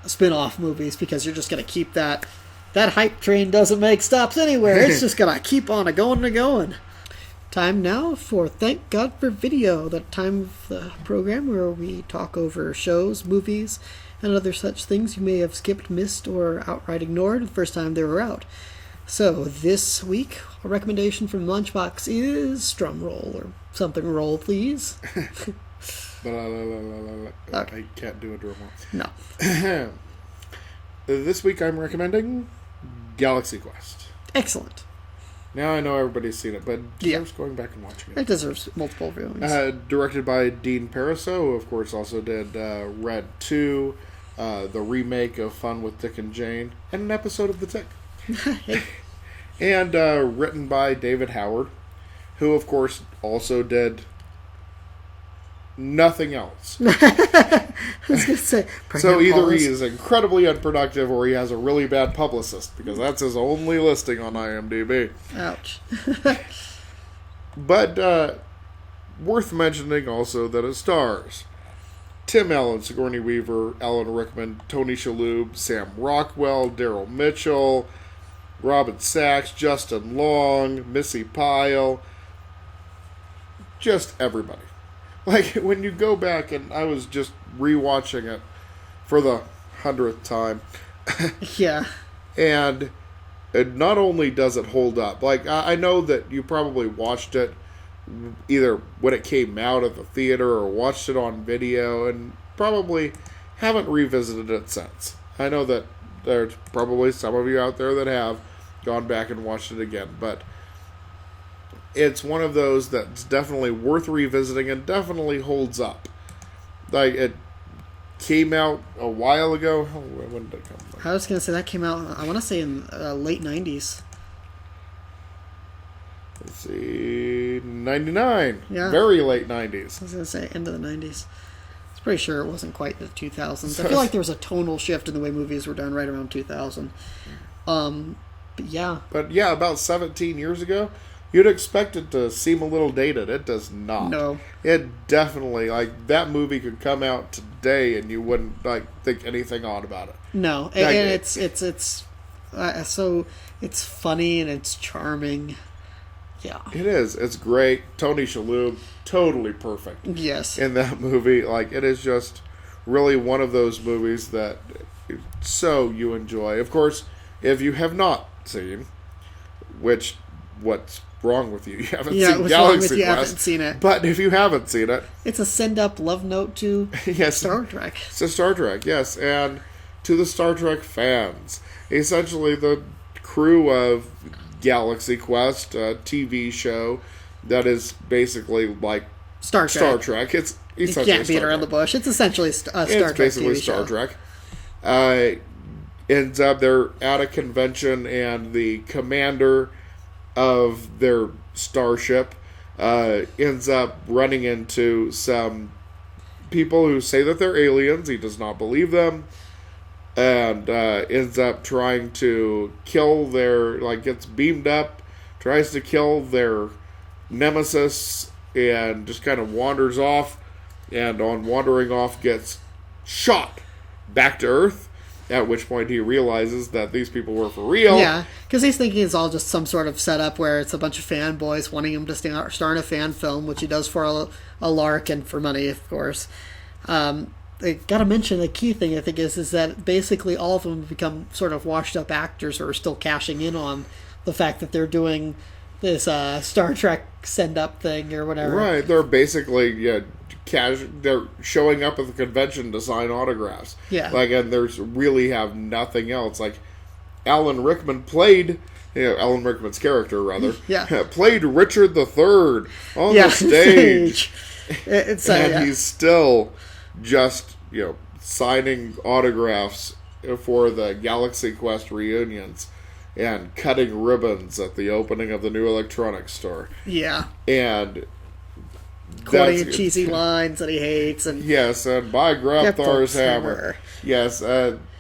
spin-off movies because you're just going to keep that hype train doesn't make stops anywhere. It's just going to keep on going. Time now for Thank God for Video, the time of the program where we talk over shows, movies, and other such things you may have skipped, missed, or outright ignored the first time they were out. So this week, a recommendation from Lunchbox is drum roll or something roll, please. I can't do a drum roll. No. This week I'm recommending Galaxy Quest. Excellent. Now I know everybody's seen it, but deserves going back and watching it. It deserves multiple viewings. Directed by Dean Pariseau, who of course also did Red 2, the remake of Fun with Dick and Jane, and an episode of The Tick. And written by David Howard, who of course also did nothing else. I was going to say. So either he is incredibly unproductive or he has a really bad publicist, because that's his only listing on IMDb. Ouch. But worth mentioning also that it stars Tim Allen, Sigourney Weaver, Alan Rickman, Tony Shalhoub, Sam Rockwell, Daryl Mitchell, Robin Sachs, Justin Long, Missy Pyle, just everybody. Like, when you go back, and I was just rewatching it for the 100th time. Yeah. And it not only does it hold up, like, I know that you probably watched it either when it came out at the theater or watched it on video and probably haven't revisited it since. I know that there's probably some of you out there that have gone back and watched it again, but it's one of those that's definitely worth revisiting and definitely holds up. Like, it came out a while ago. When did it come out? I was going to say that came out, I want to say in late 90s. Let's see, 99. Yeah. Very late 90s. I was going to say end of the 90s. I was pretty sure it wasn't quite the 2000s. I feel like there was a tonal shift in the way movies were done right around 2000. But yeah. But yeah, about 17 years ago, you'd expect it to seem a little dated. It does not. No. It definitely, like, that movie could come out today and you wouldn't, like, think anything odd about it. No. And it's so it's funny and it's charming. Yeah. It is. It's great. Tony Shalhoub, totally perfect. Yes. In that movie. Like, it is just really one of those movies that so you enjoy. Of course, if you have not seen, what's wrong with you? You haven't seen Galaxy Quest. Haven't seen it. But if you haven't seen it, it's a send-up love note to yes, Star Trek. It's a Star Trek, yes. And to the Star Trek fans. Essentially, the crew of Galaxy Quest, a TV show that is basically like Star Trek. It's you essentially can't beat around the bush. It's essentially a Star Trek. It's basically TV Star show. Trek. Ends up they're at a convention, and the commander of their starship ends up running into some people who say that they're aliens. He does not believe them, and ends up trying to kill gets beamed up, tries to kill their nemesis, and just kind of wanders off, and on wandering off gets shot back to Earth, at which point he realizes that these people were for real. Yeah, because he's thinking it's all just some sort of setup where it's a bunch of fanboys wanting him to star in a fan film, which he does for a lark and for money, of course. I gotta mention the key thing I think is that basically all of them become sort of washed up actors who are still cashing in on the fact that they're doing this Star Trek send up thing or whatever. Right, they're basically they're showing up at the convention to sign autographs. Yeah, and there's really have nothing else. Like Alan Rickman played. Alan Rickman's character, rather, played Richard III on the stage. And he's still just, signing autographs for the Galaxy Quest reunions and cutting ribbons at the opening of the new electronics store. Yeah. And quoting cheesy lines that he hates. And yes, and by Grabthar's hammer. Yes,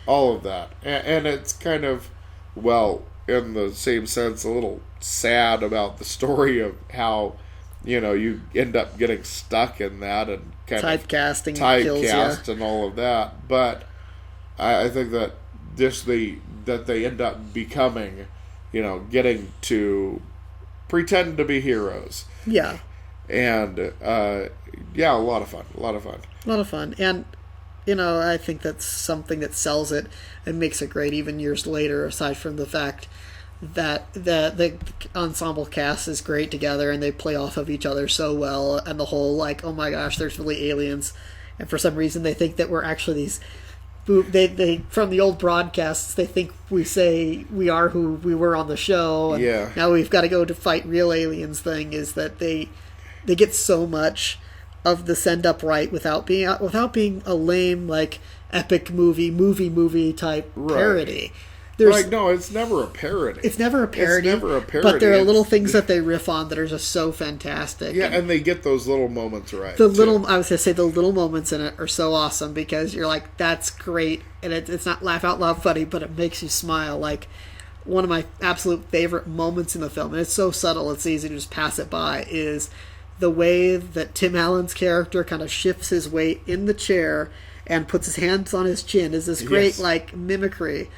all of that. And it's kind of, in the same sense, a little sad about the story of how, you end up getting stuck in that and kind typecast and all of that. But I think that that they end up becoming, getting to pretend to be heroes. Yeah. And, a lot of fun. And, I think that's something that sells it and makes it great even years later, aside from the fact that the ensemble cast is great together and they play off of each other so well, and the whole, oh my gosh, there's really aliens, and for some reason they think that we're actually these... They from the old broadcasts, they think we say we are who we were on the show, and now we've got to go to fight real aliens thing, is that they get so much of the send up right without being a lame epic movie type parody. No, it's never a parody. It's never a parody. But there are little things that they riff on that are just so fantastic. Yeah, and they get those little moments right. I was going to say the little moments in it are so awesome because you're like, that's great, and it's not laugh out loud funny, but it makes you smile. Like, one of my absolute favorite moments in the film, and it's so subtle, it's easy to just pass it by, is the way that Tim Allen's character kind of shifts his weight in the chair and puts his hands on his chin is this great mimicry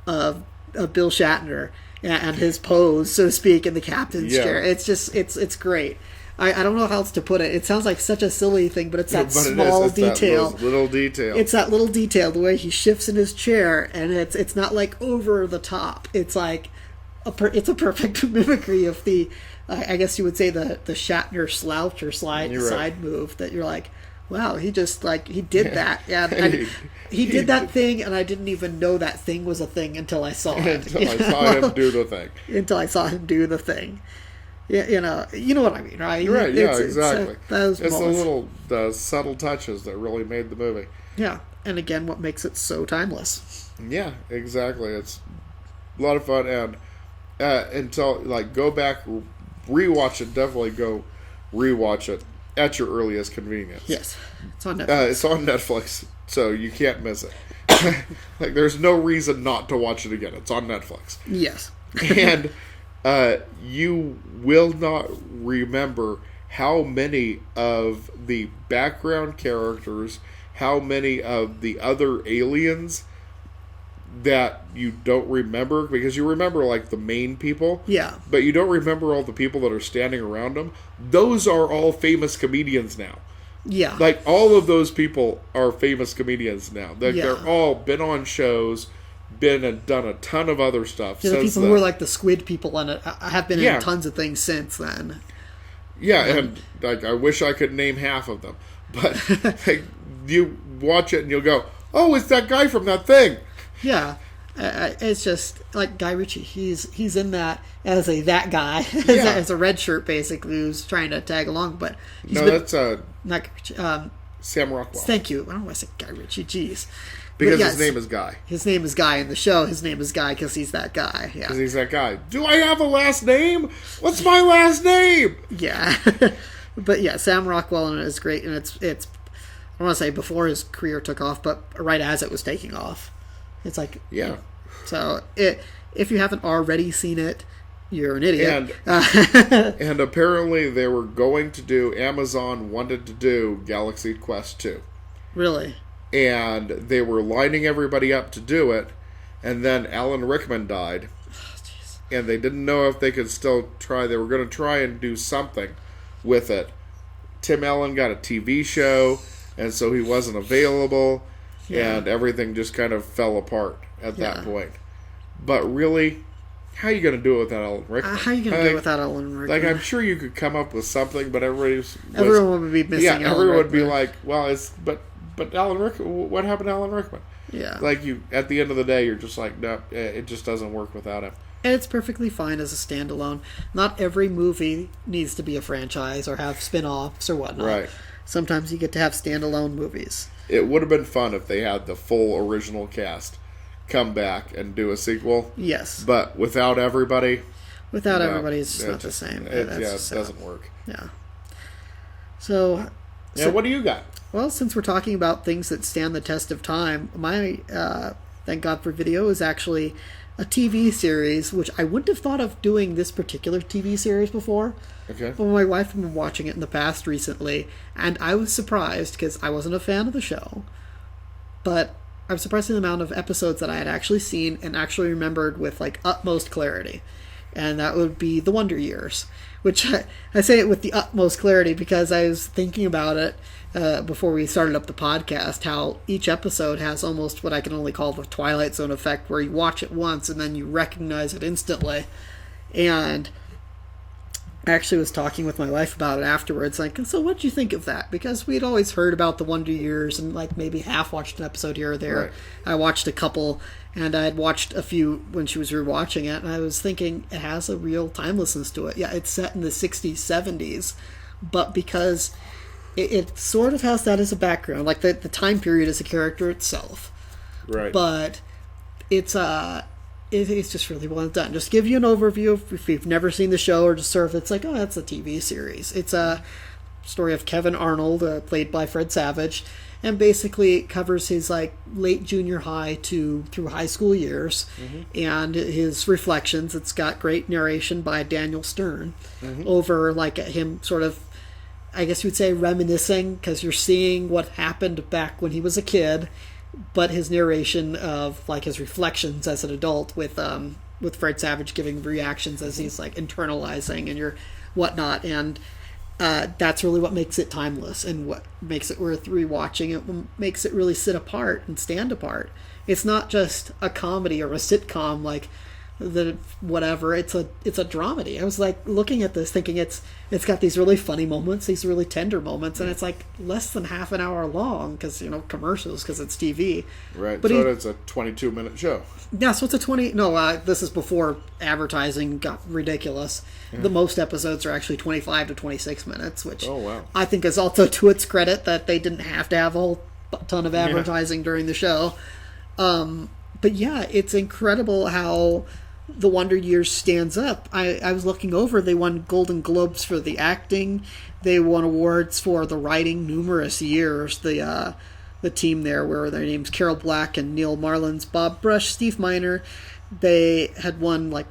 of Bill Shatner and his pose, so to speak, in the captain's chair. It's just it's great. I don't know how else to put it. It sounds like such a silly thing, but it's that small detail. That little detail. It's that little detail, the way he shifts in his chair, and it's not over the top. It's it's a perfect mimicry of the, I guess you would say the Shatner slouch or side move that you're like, wow, he just he did that. Yeah, and he did that thing, and I didn't even know that thing was a thing until I saw it. Until I saw him do the thing. Until I saw him do the thing. Yeah, you know what I mean, right? Right, yeah, exactly. Those It's the moments. little subtle touches that really made the movie. Yeah, and again, what makes it so timeless. Yeah, exactly. It's a lot of fun, and until like go back, rewatch it. Definitely go rewatch it at your earliest convenience. Yes, it's on Netflix. It's on Netflix, so you can't miss it. Like, there's no reason not to watch it again. It's on Netflix. Yes. And you will not remember how many of the background characters, how many of the other aliens that you don't remember, because you remember like the main people, Yeah. but you don't remember all the people that are standing around them. Those are all famous comedians now. Yeah. Like, all of those people are famous comedians now. Like, Yeah. they're all been on shows, been and done a ton of other stuff. Yeah, the since people then. who were like the squid people in it have been Yeah. in tons of things since then. Yeah, and like, I wish I could name half of them. But like, you watch it and you'll go, oh, it's that guy from that thing. Yeah. It's just like Guy Ritchie. He's in that as that guy, Yeah. as a red shirt basically, who's trying to tag along. But he's No, been, that's not Guy Ritchie. Sam Rockwell. Thank you. I don't know why I said Guy Ritchie. Jeez. Because But yes, his name is Guy. His name is Guy in the show. His name is Guy because he's that guy. Yeah. Because he's that guy. Do I have a last name? What's my last name? Yeah. But yeah, Sam Rockwell in it is great, and it's I don't want to say before his career took off, but right as it was taking off. It's like, Yeah. so if you haven't already seen it, you're an idiot. And apparently they were going to do, Amazon wanted to do Galaxy Quest 2. Really? And they were lining everybody up to do it, and then Alan Rickman died. Oh, jeez. And they didn't know if they could still try. They were going to try and do something with it. Tim Allen got a TV show, and so he wasn't available, Yeah. and everything just kind of fell apart at Yeah. that point. But really, how are you going to do it without Alan Rickman? How are you going to do it without Alan Rickman? Like, I'm sure you could come up with something, but everyone would be missing yeah, Alan everyone would be Rickman. like, well, but Alan Rickman, what happened to Alan Rickman? Yeah. Like, you, at the end of the day, you're just like, no, it just doesn't work without him. And it's perfectly fine as a standalone. Not every movie needs to be a franchise or have spin-offs or whatnot. Right. Sometimes you get to have standalone movies. It would have been fun if they had the full original cast come back and do a sequel. Yes. But without everybody, Without no, everybody, it's just it not the just- same. It, That's yeah, it just sad. doesn't work. Yeah. So, Yeah, what do you got? well, since we're talking about things that stand the test of time, my Thank God for Video is actually a TV series, which I wouldn't have thought of doing this particular TV series before. Okay. But my wife had been watching it in the past recently, and I was surprised because I wasn't a fan of the show. But I was surprised at the amount of episodes that I had actually seen and actually remembered with like utmost clarity. And that would be The Wonder Years, which I say it with the utmost clarity because I was thinking about it before we started up the podcast, how each episode has almost what I can only call the Twilight Zone effect, where you watch it once and then you recognize it instantly. And I actually was talking with my wife about it afterwards, like, so what'd you think of that? Because we'd always heard about the Wonder Years and like maybe half watched an episode here or there. Right. I watched a couple, and I had watched a few when she was rewatching it, and I was thinking it has a real timelessness to it. Yeah, it's set in the 60s, 70s, but because it sort of has that as a background, like the time period as a character itself, Right. but it's it's just really well done. Just give you an overview if you've never seen the show, or just sort of, it's like, oh, that's a TV series. It's a story of Kevin Arnold, played by Fred Savage, and basically it covers his like late junior high through high school years, and his reflections. It's got great narration by Daniel Stern over like him sort of, I guess you would say, reminiscing, because you're seeing what happened back when he was a kid, but his narration of like his reflections as an adult with Fred Savage giving reactions as he's like internalizing and your whatnot, and that's really what makes it timeless and what makes it worth rewatching. It makes it really sit apart and stand apart. It's not just a comedy or a sitcom like the whatever. It's a dramedy. I was like looking at this thinking it's got these really funny moments, these really tender moments, and it's like less than half an hour long because commercials because it's TV. Right. But so it's a 22-minute show. Yeah, so it's a 20. No, this is before advertising got ridiculous. Yeah. The most episodes are actually 25 to 26 minutes, which I think is also to its credit that they didn't have to have a whole ton of advertising during the show. But yeah, it's incredible how The Wonder Years stands up. I was looking over, they won Golden Globes for the acting. They won awards for the writing numerous years. The team there, where their names Carol Black and Neil Marlins, Bob Brush, Steve Miner, they had won like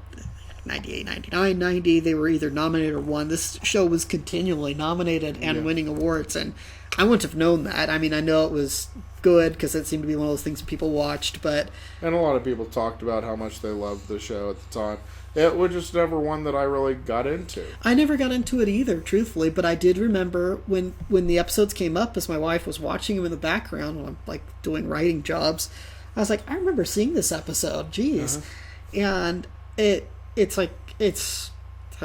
98, 99, 90. They were either nominated or won. This show was continually nominated and winning awards, and I wouldn't have known that. I mean, I know it was good because it seemed to be one of those things people watched, but... And a lot of people talked about how much they loved the show at the time. It was just never one that I really got into. I never got into it either, truthfully, but I did remember when the episodes came up, as my wife was watching them in the background when I'm like doing writing jobs, I was like, I remember seeing this episode, jeez. And I'm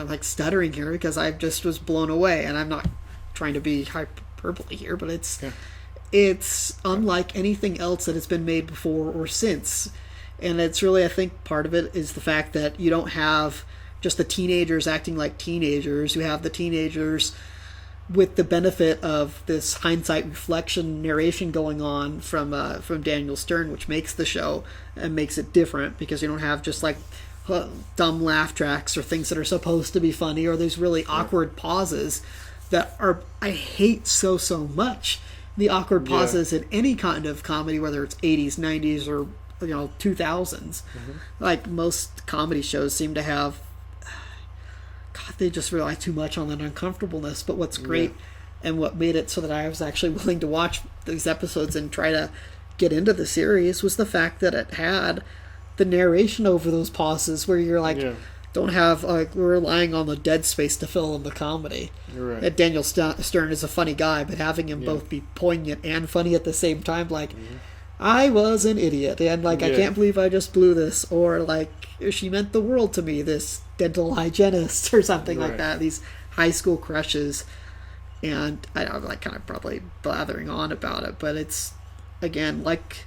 like stuttering here because I just was blown away, and I'm not trying to be hyperbole here, but it's unlike anything else that has been made before or since. And it's really, I think, part of it is the fact that you don't have just the teenagers acting like teenagers. You have the teenagers with the benefit of this hindsight reflection narration going on from Daniel Stern, which makes the show and makes it different because you don't have just like dumb laugh tracks or things that are supposed to be funny, or these really awkward pauses that are, I hate so much. The awkward pauses in any kind of comedy, whether it's 80s, 90s, or 2000s. Like most comedy shows seem to have, God, they just rely too much on that uncomfortableness. But what's great and what made it so that I was actually willing to watch these episodes and try to get into the series was the fact that it had the narration over those pauses where you're like, don't have we're relying on the dead space to fill in the comedy. You're right. And Daniel Stern is a funny guy, but having him both be poignant and funny at the same time, like I was an idiot, and like I can't believe I just blew this, or like she meant the world to me, this dental hygienist or something like that. These high school crushes, and I'm like kind of probably blathering on about it, but it's again like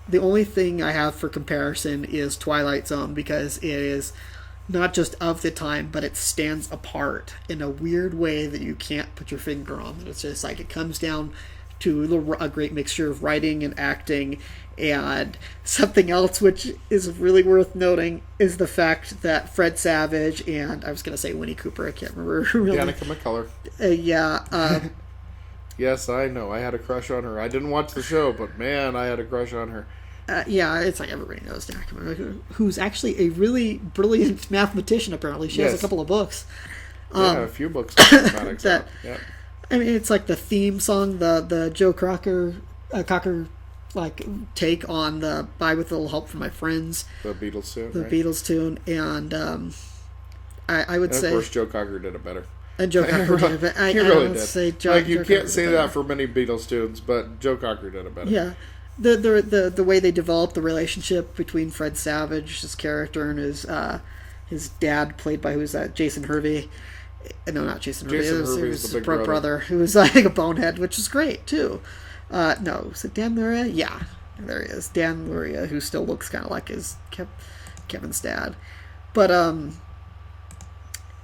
the only thing I have for comparison is Twilight Zone, because it is not just of the time, but it stands apart in a weird way that you can't put your finger on. It's just like it comes down to a great mixture of writing and acting. And something else which is really worth noting is the fact that Fred Savage and I was going to say Winnie Cooper, I can't remember really. Danica McCullough. Yes, I know. I had a crush on her. I didn't watch the show, but man, I had a crush on her. It's like everybody knows Danica McCullough, who's actually a really brilliant mathematician, apparently. She has a couple of books. A few books on mathematics. I mean, it's like the theme song, the Joe Cocker like take on the "Bye with a Little Help from My Friends," the Beatles tune, Beatles tune, and I would say, of course, Joe Cocker did it better. And Joe Cocker did it better. He really did. You can't say that for many Beatles tunes, but Joe Cocker did it better. Yeah. The way they developed the relationship between Fred Savage, his character, and his dad, played by who's that? Jason Hervey. No, not Jason Hervey. It was the big brother who was like a bonehead, which is great too. No, was it Dan Luria? Yeah, there he is, Dan Luria, who still looks kind of like his Kevin's dad. But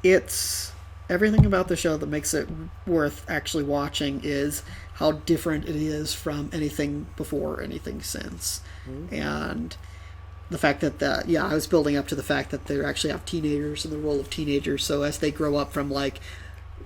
it's everything about the show that makes it worth actually watching is how different it is from anything before or anything since. And the fact that I was building up to the fact that they actually have teenagers in the role of teenagers, so as they grow up from like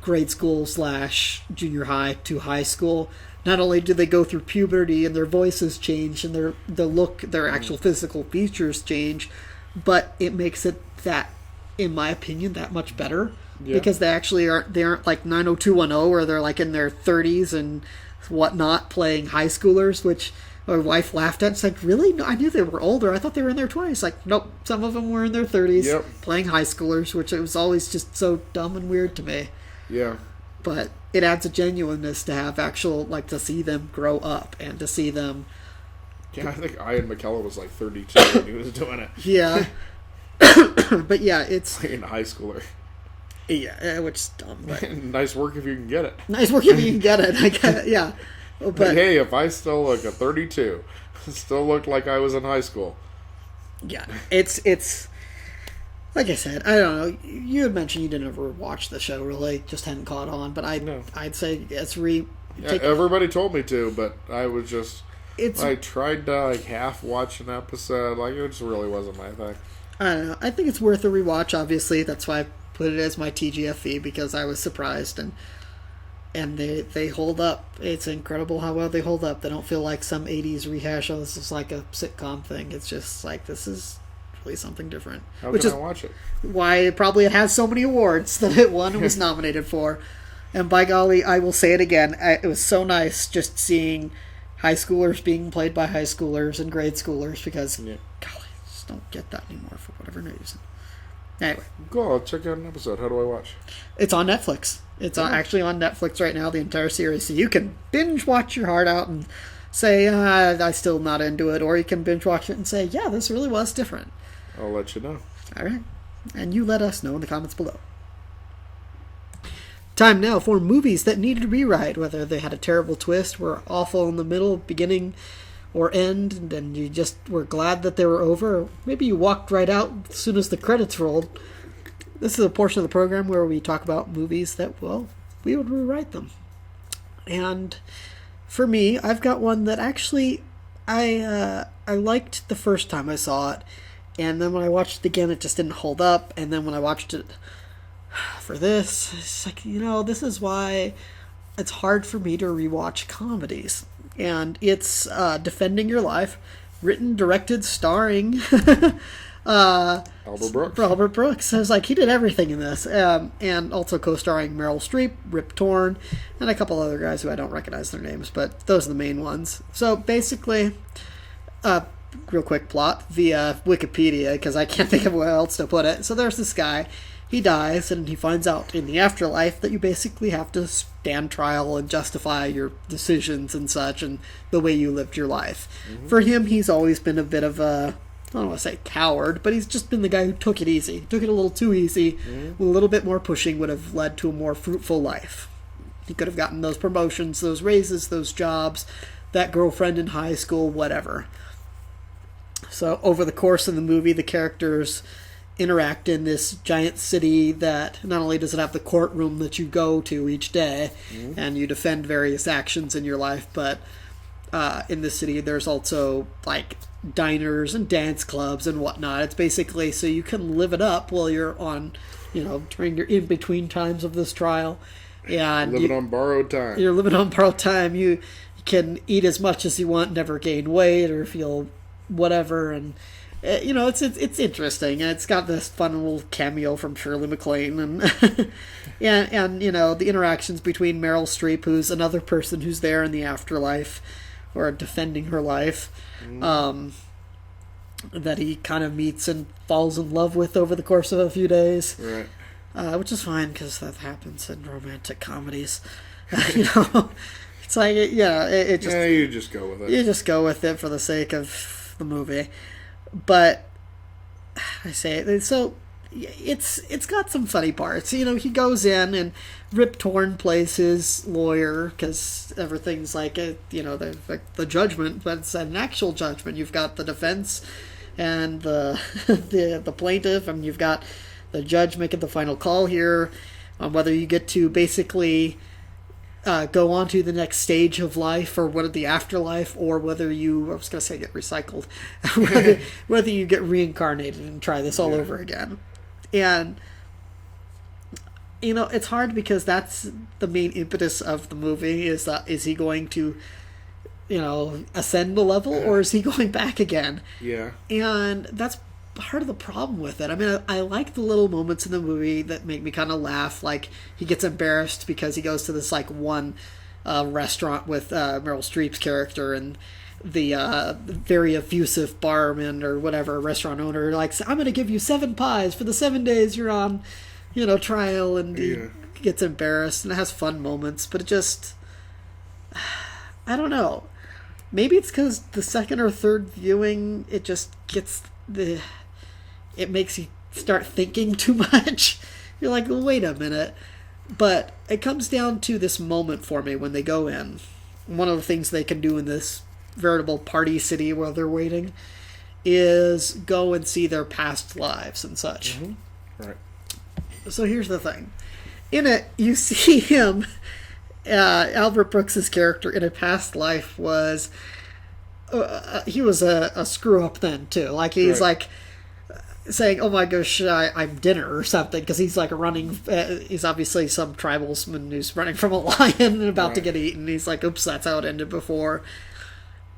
grade school / junior high to high school, not only do they go through puberty and their voices change and their actual physical features change, but it makes it that, in my opinion, that much better. Because they aren't like 90210 where they're like in their 30s and whatnot playing high schoolers, which my wife laughed at. It's like, really? No, I knew they were older. I thought they were in their 20s. Like, nope, some of them were in their 30s playing high schoolers, which it was always just so dumb and weird to me. Yeah. But it adds a genuineness to have actual, like, to see them grow up and to see them... Yeah, I think Ian McKellen was like 32 when he was doing it. Yeah. But yeah, it's Playing a high schooler. yeah, which is dumb. But Nice work if you can get it. nice work if you can get it. I get, yeah, But hey, if I still look at 32, still looked like I was in high school. yeah, it's like I said. I don't know. You had mentioned you didn't ever watch the show, really, just hadn't caught on. But I'd say it's everybody told me to, but I was just. It's. I tried to half watch an episode. It just really wasn't my thing. I don't know. I think it's worth a rewatch. Obviously, that's why I put it as my TGFV, because I was surprised and they hold up. It's incredible how well they hold up. They don't feel like some 80s rehash. Oh, this is like a sitcom thing. It's just like, this is really something different. How which can is I watch it? why it has so many awards that it won and was nominated for. And by golly, I will say it again. It was so nice just seeing high schoolers being played by high schoolers and grade schoolers, because golly, I just don't get that anymore for whatever reason. Anyway, Go, I'll check out an episode. How do I watch? it's on Netflix. It's actually on Netflix right now, the entire series. So you can binge watch your heart out and say, I'm still not into it. Or you can binge watch it and say, yeah, this really was different. I'll let you know. All right. And you let us know in the comments below. Time now for movies that needed a rewrite, whether they had a terrible twist, were awful in the middle, beginning, or end, and you just were glad that they were over. Or maybe you walked right out as soon as the credits rolled. This is a portion of the program where we talk about movies that, well, we would rewrite them. And for me, I've got one that actually I liked the first time I saw it, and then when I watched it again, it just didn't hold up. And then when I watched it for this, it's like, this is why it's hard for me to rewatch comedies. And it's Defending Your Life, written, directed, starring Albert Brooks. I was like, he did everything in this. And also co-starring Meryl Streep, Rip Torn, and a couple other guys who I don't recognize their names, but those are the main ones. So basically, real quick plot via Wikipedia, because I can't think of where else to put it. So there's this guy. He dies, and he finds out in the afterlife that you basically have to stand trial and justify your decisions and such, and the way you lived your life. Mm-hmm. For him, he's always been a bit of a, I don't want to say coward, but he's just been the guy who took it easy. He took it a little too easy. Mm-hmm. A little bit more pushing would have led to a more fruitful life. He could have gotten those promotions, those raises, those jobs, that girlfriend in high school, whatever. So over the course of the movie, the characters interact in this giant city that not only does it have the courtroom that you go to each day, mm-hmm. and you defend various actions in your life, but in this city there's also like diners and dance clubs and whatnot. It's basically so you can live it up while you're on, during your in-between times of this trial. And living on borrowed time. You're living on borrowed time. You can eat as much as you want, never gain weight or feel whatever, and it's interesting, and it's got this fun little cameo from Shirley MacLaine, and and the interactions between Meryl Streep, who's another person who's there in the afterlife or defending her life, that he kind of meets and falls in love with over the course of a few days, right? Which is fine because that happens in romantic comedies. It's like it just you just go with it. You just go with it for the sake of the movie. But I say it, so it's got some funny parts. He goes in and Rip Torn plays his lawyer because everything's like the judgment, but it's an actual judgment. You've got the defense and the the plaintiff, and you've got the judge making the final call here on whether you get to basically go on to the next stage of life, or what the afterlife, or whether I was going to say get recycled, whether you get reincarnated and try this all over again. And, it's hard because that's the main impetus of the movie, is he going to, ascend the level, or is he going back again? Yeah. And that's part of the problem with it. I mean, I like the little moments in the movie that make me kind of laugh. Like, he gets embarrassed because he goes to this one restaurant with Meryl Streep's character, and the very effusive barman or whatever restaurant owner I'm going to give you 7 pies for the 7 days you're on trial, and he gets embarrassed, and it has fun moments, but it just, I don't know, maybe it's because the second or third viewing it just gets it makes you start thinking too much. You're like, well, wait a minute. But it comes down to this moment for me when they go in. One of the things they can do in this veritable party city while they're waiting is go and see their past lives and such. Mm-hmm. Right. So here's the thing. In it, you see him, Albert Brooks's character in a past life was, he was a screw-up then, too. Like, he's like saying, oh my gosh, I'm dinner or something, because he's like running, he's obviously some tribalsman who's running from a lion and about to get eaten. He's like, oops, that's how it ended before.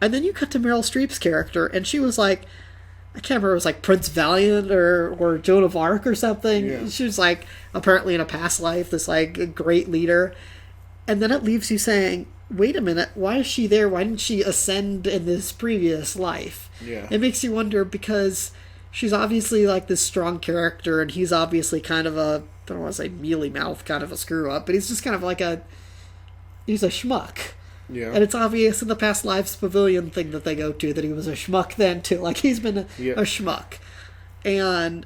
And then you cut to Meryl Streep's character, and she was like, I can't remember, it was like Prince Valiant or Joan of Arc or something. Yeah. She was like, apparently in a past life, this like great leader. And then it leaves you saying, wait a minute, why is she there? Why didn't she ascend in this previous life? Yeah. It makes you wonder, because she's obviously like this strong character, and he's obviously kind of a, I don't want to say mealy mouth, kind of a screw up, but he's just kind of like he's a schmuck. Yeah. And it's obvious in the past lives pavilion thing that they go to that he was a schmuck then too. Like, he's been a schmuck. And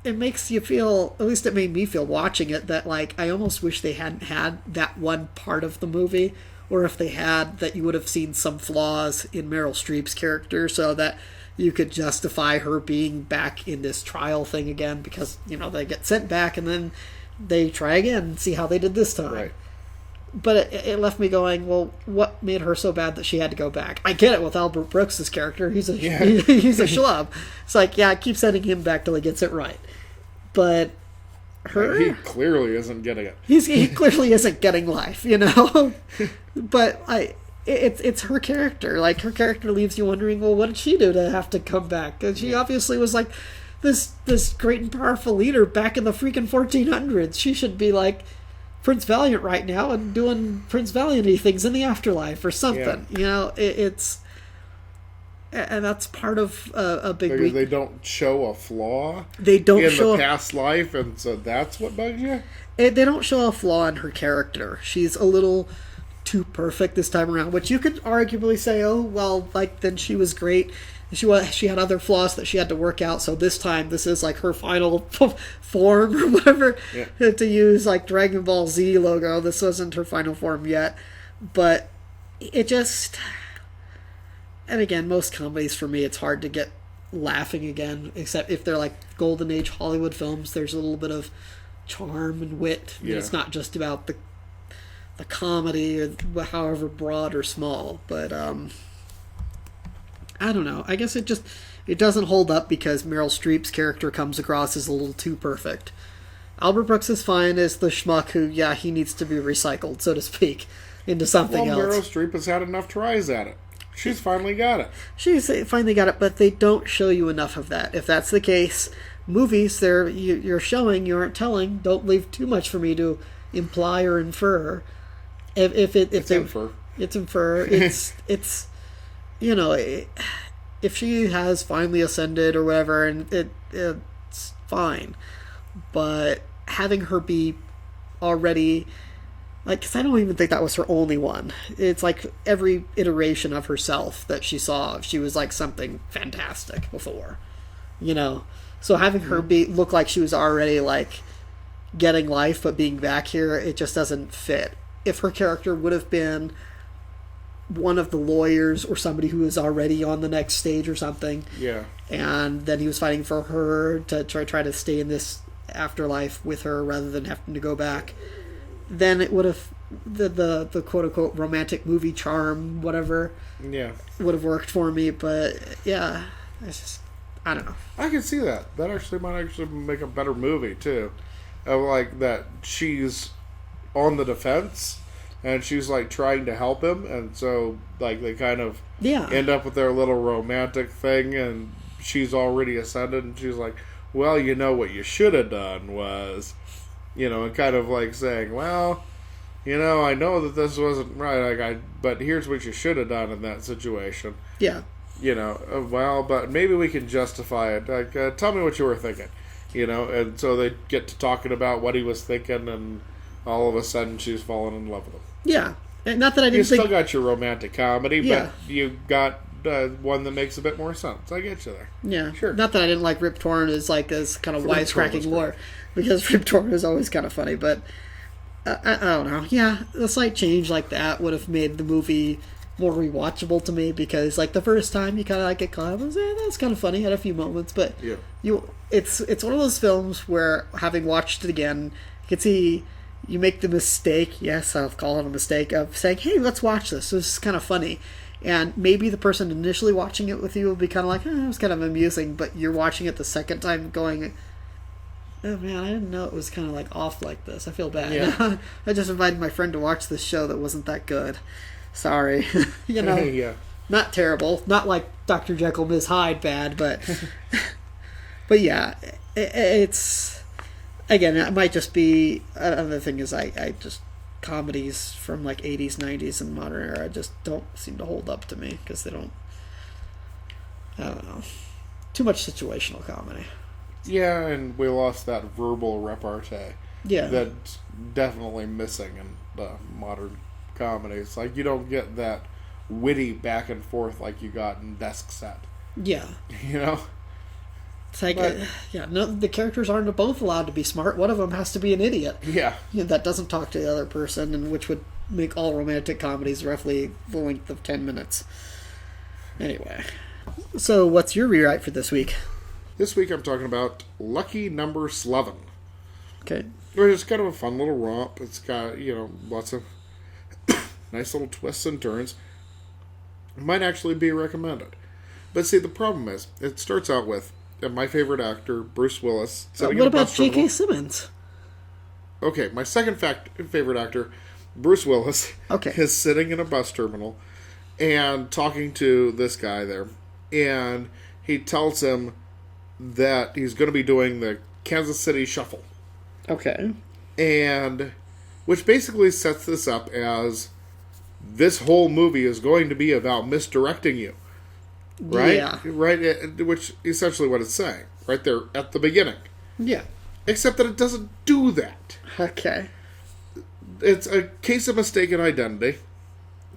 it makes you feel, at least it made me feel watching it, that like I almost wish they hadn't had that one part of the movie, or if they had, that you would have seen some flaws in Meryl Streep's character so that you could justify her being back in this trial thing again, because, you know, they get sent back and then they try again and see how they did this time. Right. But it left me going, well, what made her so bad that she had to go back? I get it with Albert Brooks' character. He's a he's a schlub. It's like, yeah, I keep sending him back till he gets it right. But her... He clearly isn't getting it. He clearly isn't getting life, you know? But it's her character. Like, her character leaves you wondering, well, what did she do to have to come back? And she obviously was like this great and powerful leader back in the freaking 1400s. She should be like Prince Valiant right now and doing Prince Valiant-y things in the afterlife or something. Yeah. You know, it's... And that's part of a big because they don't show a flaw they don't in show the past life, and so that's what bugs you? They don't show a flaw in her character. She's a little too perfect this time around, which you could arguably say, oh, well, like, then she was great. She had other flaws that she had to work out, so this time this is like her final form or whatever, to use like Dragon Ball Z logo. This wasn't her final form yet, but it just... And again, most comedies for me, it's hard to get laughing again, except if they're like Golden Age Hollywood films. There's a little bit of charm and wit. Yeah. It's not just about the comedy, or however broad or small. But I don't know. I guess it doesn't hold up because Meryl Streep's character comes across as a little too perfect. Albert Brooks is fine as the schmuck who, he needs to be recycled, so to speak, into something else. Meryl Streep has had enough tries at it. She's finally got it. She's finally got it, but they don't show you enough of that. If that's the case, movies, you're showing, you aren't telling. Don't leave too much for me to imply or infer. It's infer. It's infer. It's you know, if she has finally ascended or whatever, and it's fine. But having her be already... Like, because I don't even think that was her only one. It's like every iteration of herself that she saw, she was like something fantastic before, you know. So having her look like she was already like getting life, but being back here, it just doesn't fit. If her character would have been one of the lawyers or somebody who was already on the next stage or something, and then he was fighting for her to try to stay in this afterlife with her rather than having to go back, then it would have the quote unquote romantic movie charm, whatever, would have worked for me. But it's just, I don't know. I can see that. That might make a better movie too. Like that she's on the defense and she's like trying to help him, and so like they kind of end up with their little romantic thing, and she's already ascended, and she's like, well, you know what you should have done was... You know, and kind of like saying, well, you know, I know that this wasn't right, but here's what you should have done in that situation. Yeah. You know, well, but maybe we can justify it. Like, tell me what you were thinking. You know, and so they get to talking about what he was thinking, and all of a sudden she's fallen in love with him. Yeah. And not that I didn't You still got your romantic comedy, but you got one that makes a bit more sense. I get you there. Yeah, Sure. Not that I didn't like Rip Torn as like as kind of Rip Torn wisecracking was lore, because Rip Torn is always kind of funny. But I don't know. Yeah, a slight change like that would have made the movie more rewatchable to me, because like the first time you kind of like get caught up, I was, that's kind of funny, had a few moments, but Yeah. it's one of those films where, having watched it again, you can see you make the mistake, yes, I'll call it a mistake, of saying, hey, let's watch this. This is kind of funny. And maybe the person initially watching it with you will be kind of like, it was kind of amusing, but you're watching it the second time going, oh man, I didn't know it was kind of like off like this. I feel bad. Yeah. I just invited my friend to watch this show that wasn't that good. Sorry. Yeah. Not terrible. Not like Dr. Jekyll, Ms. Hyde bad, but but yeah, it's, again, it might just be, another thing is I just, comedies from like 80s, 90s, and modern era just don't seem to hold up to me, because they don't, I don't know, too much situational comedy. Yeah, and we lost that verbal repartee. Yeah. That's definitely missing in the modern comedies. Like, you don't get that witty back and forth like you got in Desk Set. Yeah. You know? It's like, no, the characters aren't both allowed to be smart. One of them has to be an idiot. Yeah. That doesn't talk to the other person, and which would make all romantic comedies roughly the length of 10 minutes. Anyway. So, what's your rewrite for this week? This week I'm talking about Lucky Number 11. Okay. It's kind of a fun little romp. It's got, lots of nice little twists and turns. It might actually be recommended. But see, the problem is, it starts out with my favorite actor, Bruce Willis. What about J.K. Simmons? Okay, my second favorite actor, Bruce Willis, is sitting in a bus terminal and talking to this guy there. And he tells him that he's going to be doing the Kansas City Shuffle. Okay. And which basically sets this up as this whole movie is going to be about misdirecting you. Right? Yeah. Right? Which essentially what it's saying. Right there at the beginning. Yeah. Except that it doesn't do that. Okay. It's a case of mistaken identity.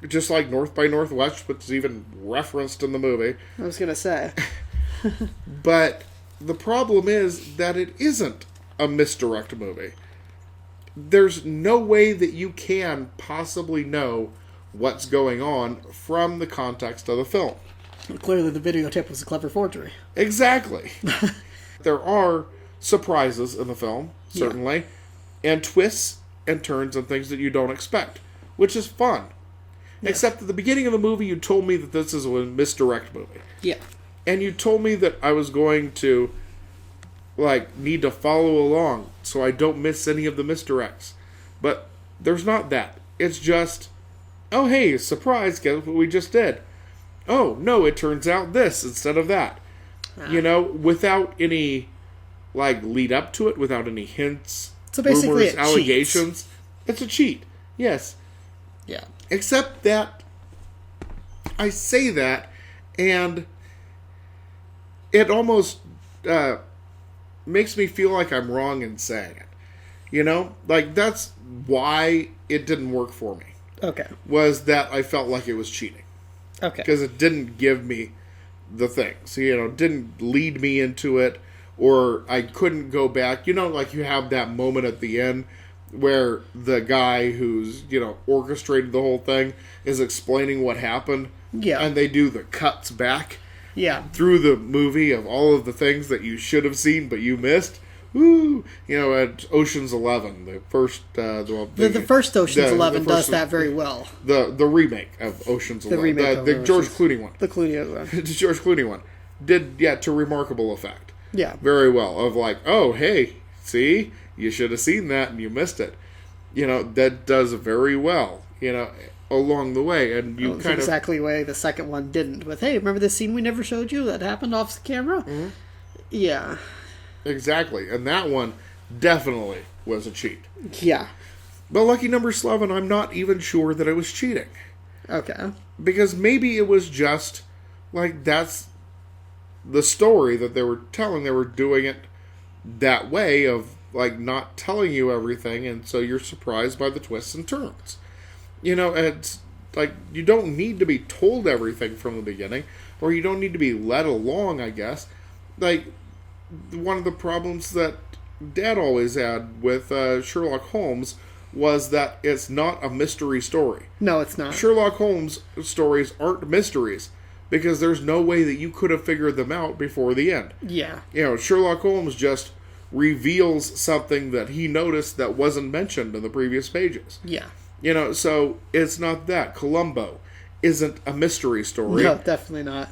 Just like North by Northwest, which is even referenced in the movie. I was going to say. But the problem is that it isn't a misdirect movie. There's no way that you can possibly know what's going on from the context of the film. Clearly the videotape was a clever forgery. Exactly. There are surprises in the film, certainly, and twists and turns and things that you don't expect, which is fun. Yeah. Except at the beginning of the movie, you told me that this is a misdirect movie. Yeah. And you told me that I was going to, need to follow along so I don't miss any of the misdirects. But there's not that. It's just, oh, hey, surprise, guess what we just did. Oh, no, it turns out this instead of that. Without any, lead up to it, without any hints, so basically rumors, allegations. Cheats. It's a cheat, yes. Yeah. Except that I say that, and it almost makes me feel like I'm wrong in saying it. That's why it didn't work for me. Okay. Was that I felt like it was cheating. Okay. Because it didn't give me the things. Didn't lead me into it, or I couldn't go back. You have that moment at the end where the guy who's, orchestrated the whole thing is explaining what happened. Yeah. And they do the cuts back. Yeah. Through the movie of all of the things that you should have seen but you missed. Woo! At Ocean's 11, the first... the first Ocean's 11 does that very well. The remake of Ocean's 11. Remake the George Clooney one. The Clooney one. The George Clooney one. Did, to remarkable effect. Yeah. Very well. Of oh, hey, see? You should have seen that and you missed it. That does very well, along the way. And you kind exactly the way the second one didn't. With, hey, remember the scene we never showed you that happened off camera? Mm-hmm. Yeah. Exactly. And that one definitely was a cheat. Yeah. But Lucky Number 11, I'm not even sure that it was cheating. Okay. Because maybe it was just, that's the story that they were telling. They were doing it that way of, not telling you everything, and so you're surprised by the twists and turns. It's Like, you don't need to be told everything from the beginning, or you don't need to be led along, I guess. Like, one of the problems that Dad always had with Sherlock Holmes was that it's not a mystery story. No, it's not. Sherlock Holmes stories aren't mysteries, because there's no way that you could have figured them out before the end. Yeah. Sherlock Holmes just reveals something that he noticed that wasn't mentioned in the previous pages. Yeah. So it's not that. Columbo isn't a mystery story. No, definitely not.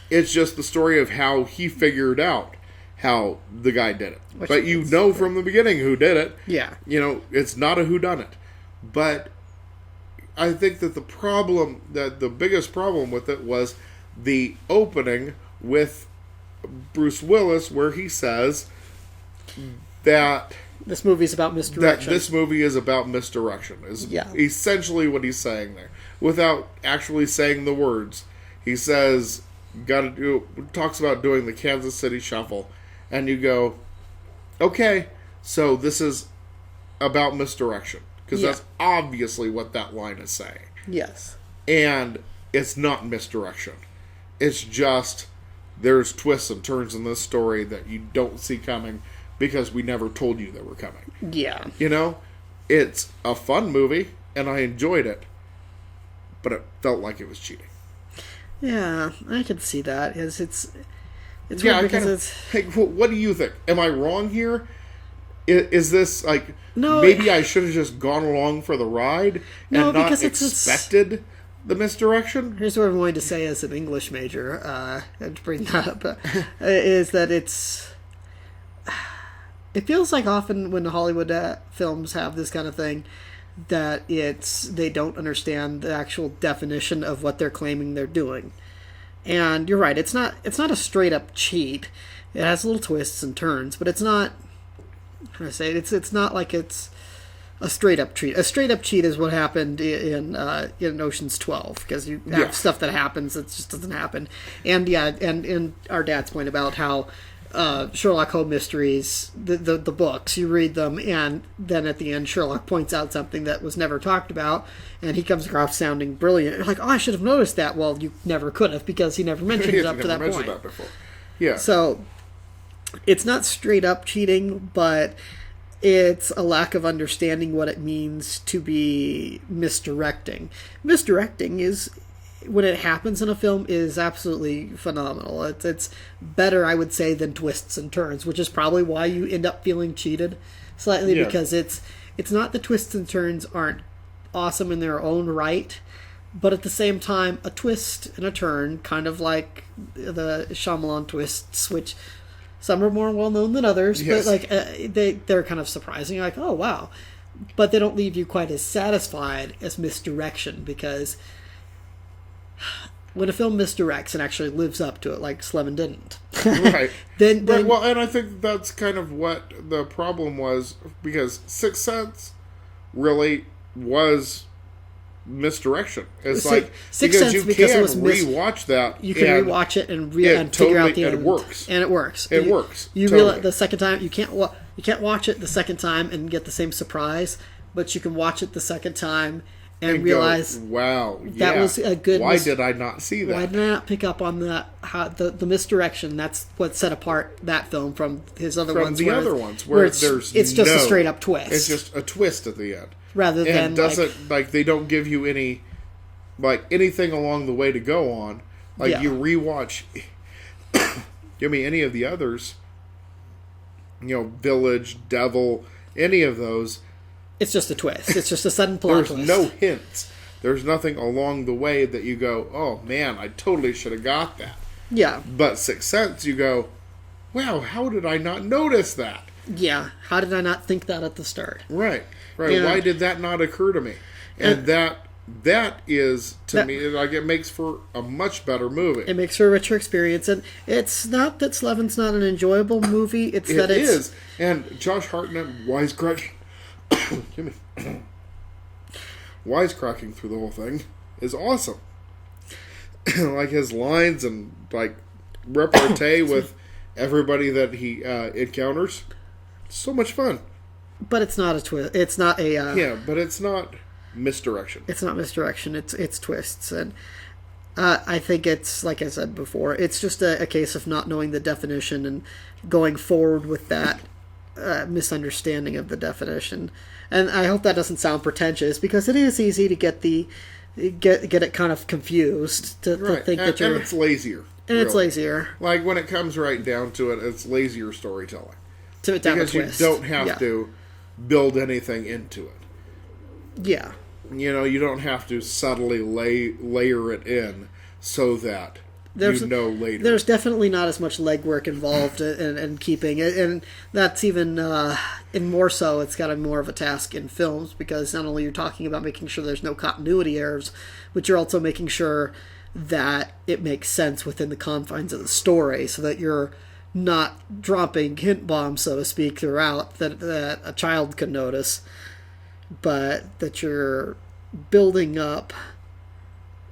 It's just the story of how he figured out how the guy did it. But you know from the beginning who did it. Yeah. It's not a whodunit. But I think that the biggest problem with it was the opening with Bruce Willis, where he says that this movie's about misdirection. That this movie is about misdirection. Is essentially what he's saying there, without actually saying the words. He says, talks about doing the Kansas City Shuffle, and you go, okay, so this is about misdirection, because that's obviously what that line is saying. Yes. And it's not misdirection. It's just there's twists and turns in this story that you don't see coming because we never told you they were coming. Yeah. It's a fun movie, and I enjoyed it, but it felt like it was cheating. Yeah, I could see that. It's weird because Hey, what do you think? Am I wrong here? Is this like... No, maybe I should have just gone along for the ride and not expected the misdirection? Here's what I'm going to say as an English major, and to bring that up, is that it feels like often when Hollywood films have this kind of thing, that they don't understand the actual definition of what they're claiming they're doing. And you're right, it's not a straight up cheat. It has little twists and turns, but it's not... How do I say it? It's not like it's a straight up cheat. A straight up cheat is what happened in Ocean's 12, because you have stuff that happens that just doesn't happen. And and our dad's point about how Sherlock Holmes mysteries, the books, you read them, and then at the end Sherlock points out something that was never talked about, and he comes across sounding brilliant. You're like, oh, I should have noticed that. Well, you never could have, because he never mentioned it up to that point. That before. Yeah. So it's not straight up cheating, but it's a lack of understanding what it means to be misdirecting. Misdirecting is, when it happens in a film, is absolutely phenomenal. It's better, I would say, than twists and turns, which is probably why you end up feeling cheated slightly, because it's not the twists and turns aren't awesome in their own right, but at the same time, a twist and a turn, kind of like the Shyamalan twists, which some are more well known than others, but they're kind of surprising. You're like, oh wow, but they don't leave you quite as satisfied as misdirection, because when a film misdirects and actually lives up to it, like Slevin didn't, right? then well, and I think that's kind of what the problem was, because Sixth Sense really was misdirection. It's like, Sixth Sense, because it was rewatch that. You can rewatch it and figure out the end. It works. And it works. It works. You realize the second time you can't watch it the second time and get the same surprise, but you can watch it the second time and realize, wow, that was a good. Why did I not see that? Why did I not pick up on the misdirection? That's what set apart that film from his other ones. From the other ones, where it's just a straight up twist. It's just a twist at the end. Rather than, and doesn't they don't give you any anything along the way to go on. You rewatch, give me any of the others, Village, Devil, any of those. It's just a twist. It's just a sudden plot twist. There's no hints. There's nothing along the way that you go, oh man, I totally should have got that. Yeah. But Sixth Sense, you go, wow, how did I not notice that? Yeah, how did I not think that at the start? Right. And why did that not occur to me? And that is, to me, it makes for a much better movie. It makes for a richer experience. And it's not that Slevin's not an enjoyable movie. It's that it's... It is. And Josh Hartnett wisecracking... wisecracking through the whole thing is awesome. His lines and, repartee with everybody that he encounters. So much fun. But it's not a twist. It's not a... yeah, but it's not... misdirection. It's not misdirection. It's twists, and I think it's, like I said before, it's just a case of not knowing the definition and going forward with that misunderstanding of the definition. And I hope that doesn't sound pretentious, because it is easy to get it kind of confused to think that you're... And it's lazier. And it's lazier. Like, when it comes right down to it, it's lazier storytelling. Because you don't have to build anything into it. Yeah. You don't have to subtly layer it in so that later. There's definitely not as much legwork involved in keeping it, and that's even and more so, it's got more of a task in films, because not only you're talking about making sure there's no continuity errors, but you're also making sure that it makes sense within the confines of the story, so that you're not dropping hint bombs, so to speak, throughout that a child could notice, but that you're building up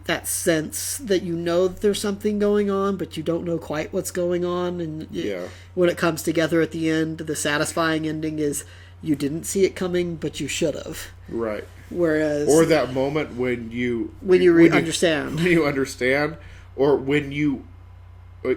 that sense that that there's something going on, but you don't know quite what's going on. And when it comes together at the end, the satisfying ending is you didn't see it coming, but you should have. Right. Whereas... Or that moment when you understand. When you understand, or when you...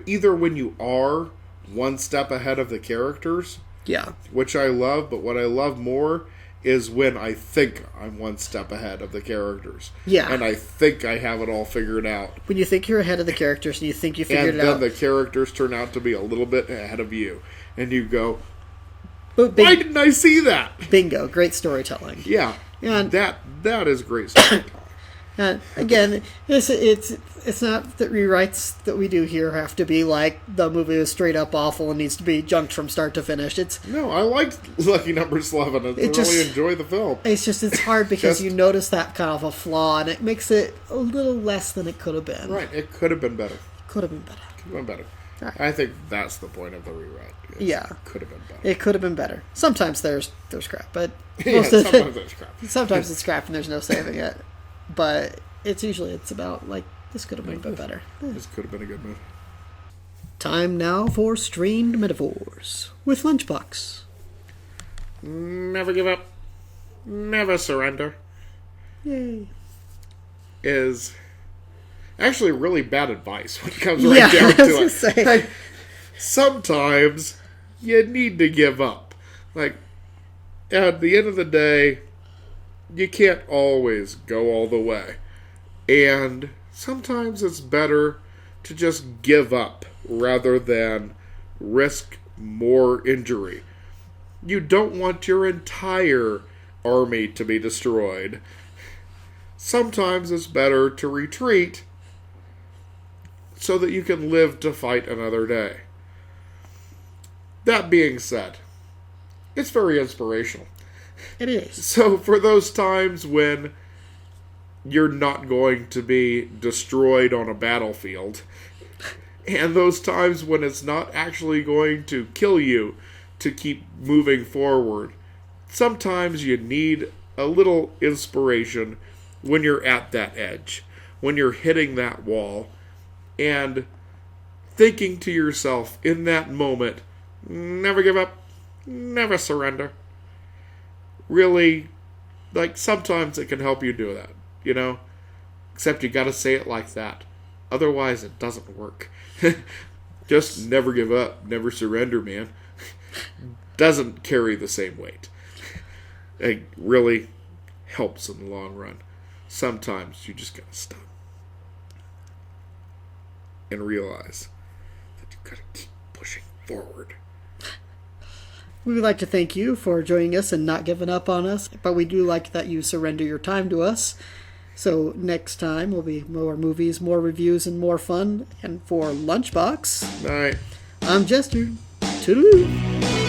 Either when you are one step ahead of the characters. Yeah. Which I love, but what I love more is when I think I'm one step ahead of the characters. Yeah. And I think I have it all figured out. When you think you're ahead of the characters and you think you figured it out. And then the characters turn out to be a little bit ahead of you. And you go, why didn't I see that? Bingo. Great storytelling. Yeah. And that is great storytelling. And again, it's not that rewrites that we do here have to be like the movie is straight up awful and needs to be junked from start to finish. No, I liked Lucky Number 11. I really enjoy the film. It's hard because you notice that kind of a flaw, and it makes it a little less than it could have been. Right, it could have been better. Could have been better. Right. I think that's the point of the rewrite. Could have been better. It could have been better. Sometimes there's crap, but sometimes there's crap. Sometimes it's crap and there's no saving it. But it's about, like, this could have been a bit better. This could have been a good movie. Time now for Strained Metaphors with Lunchbox. Never give up. Never surrender. Yay. Is actually really bad advice when it comes right down to it. Like, sometimes you need to give up. Like, at the end of the day, you can't always go all the way. And sometimes it's better to just give up rather than risk more injury. You don't want your entire army to be destroyed. Sometimes it's better to retreat so that you can live to fight another day. That being said, it's very inspirational. It is. So for those times when you're not going to be destroyed on a battlefield, and those times when it's not actually going to kill you to keep moving forward, sometimes you need a little inspiration when you're at that edge, when you're hitting that wall, and thinking to yourself in that moment, never give up, never surrender. Really, like, sometimes it can help you do that, Except you gotta say it like that. Otherwise, it doesn't work. Just never give up, never surrender, man. Doesn't carry the same weight. It really helps in the long run. Sometimes you just gotta stop and realize that you gotta keep pushing forward. We would like to thank you for joining us and not giving up on us, but we do like that you surrender your time to us. So next time will be more movies, more reviews, and more fun. And for Lunchbox, Night. I'm Jester. Toodaloo.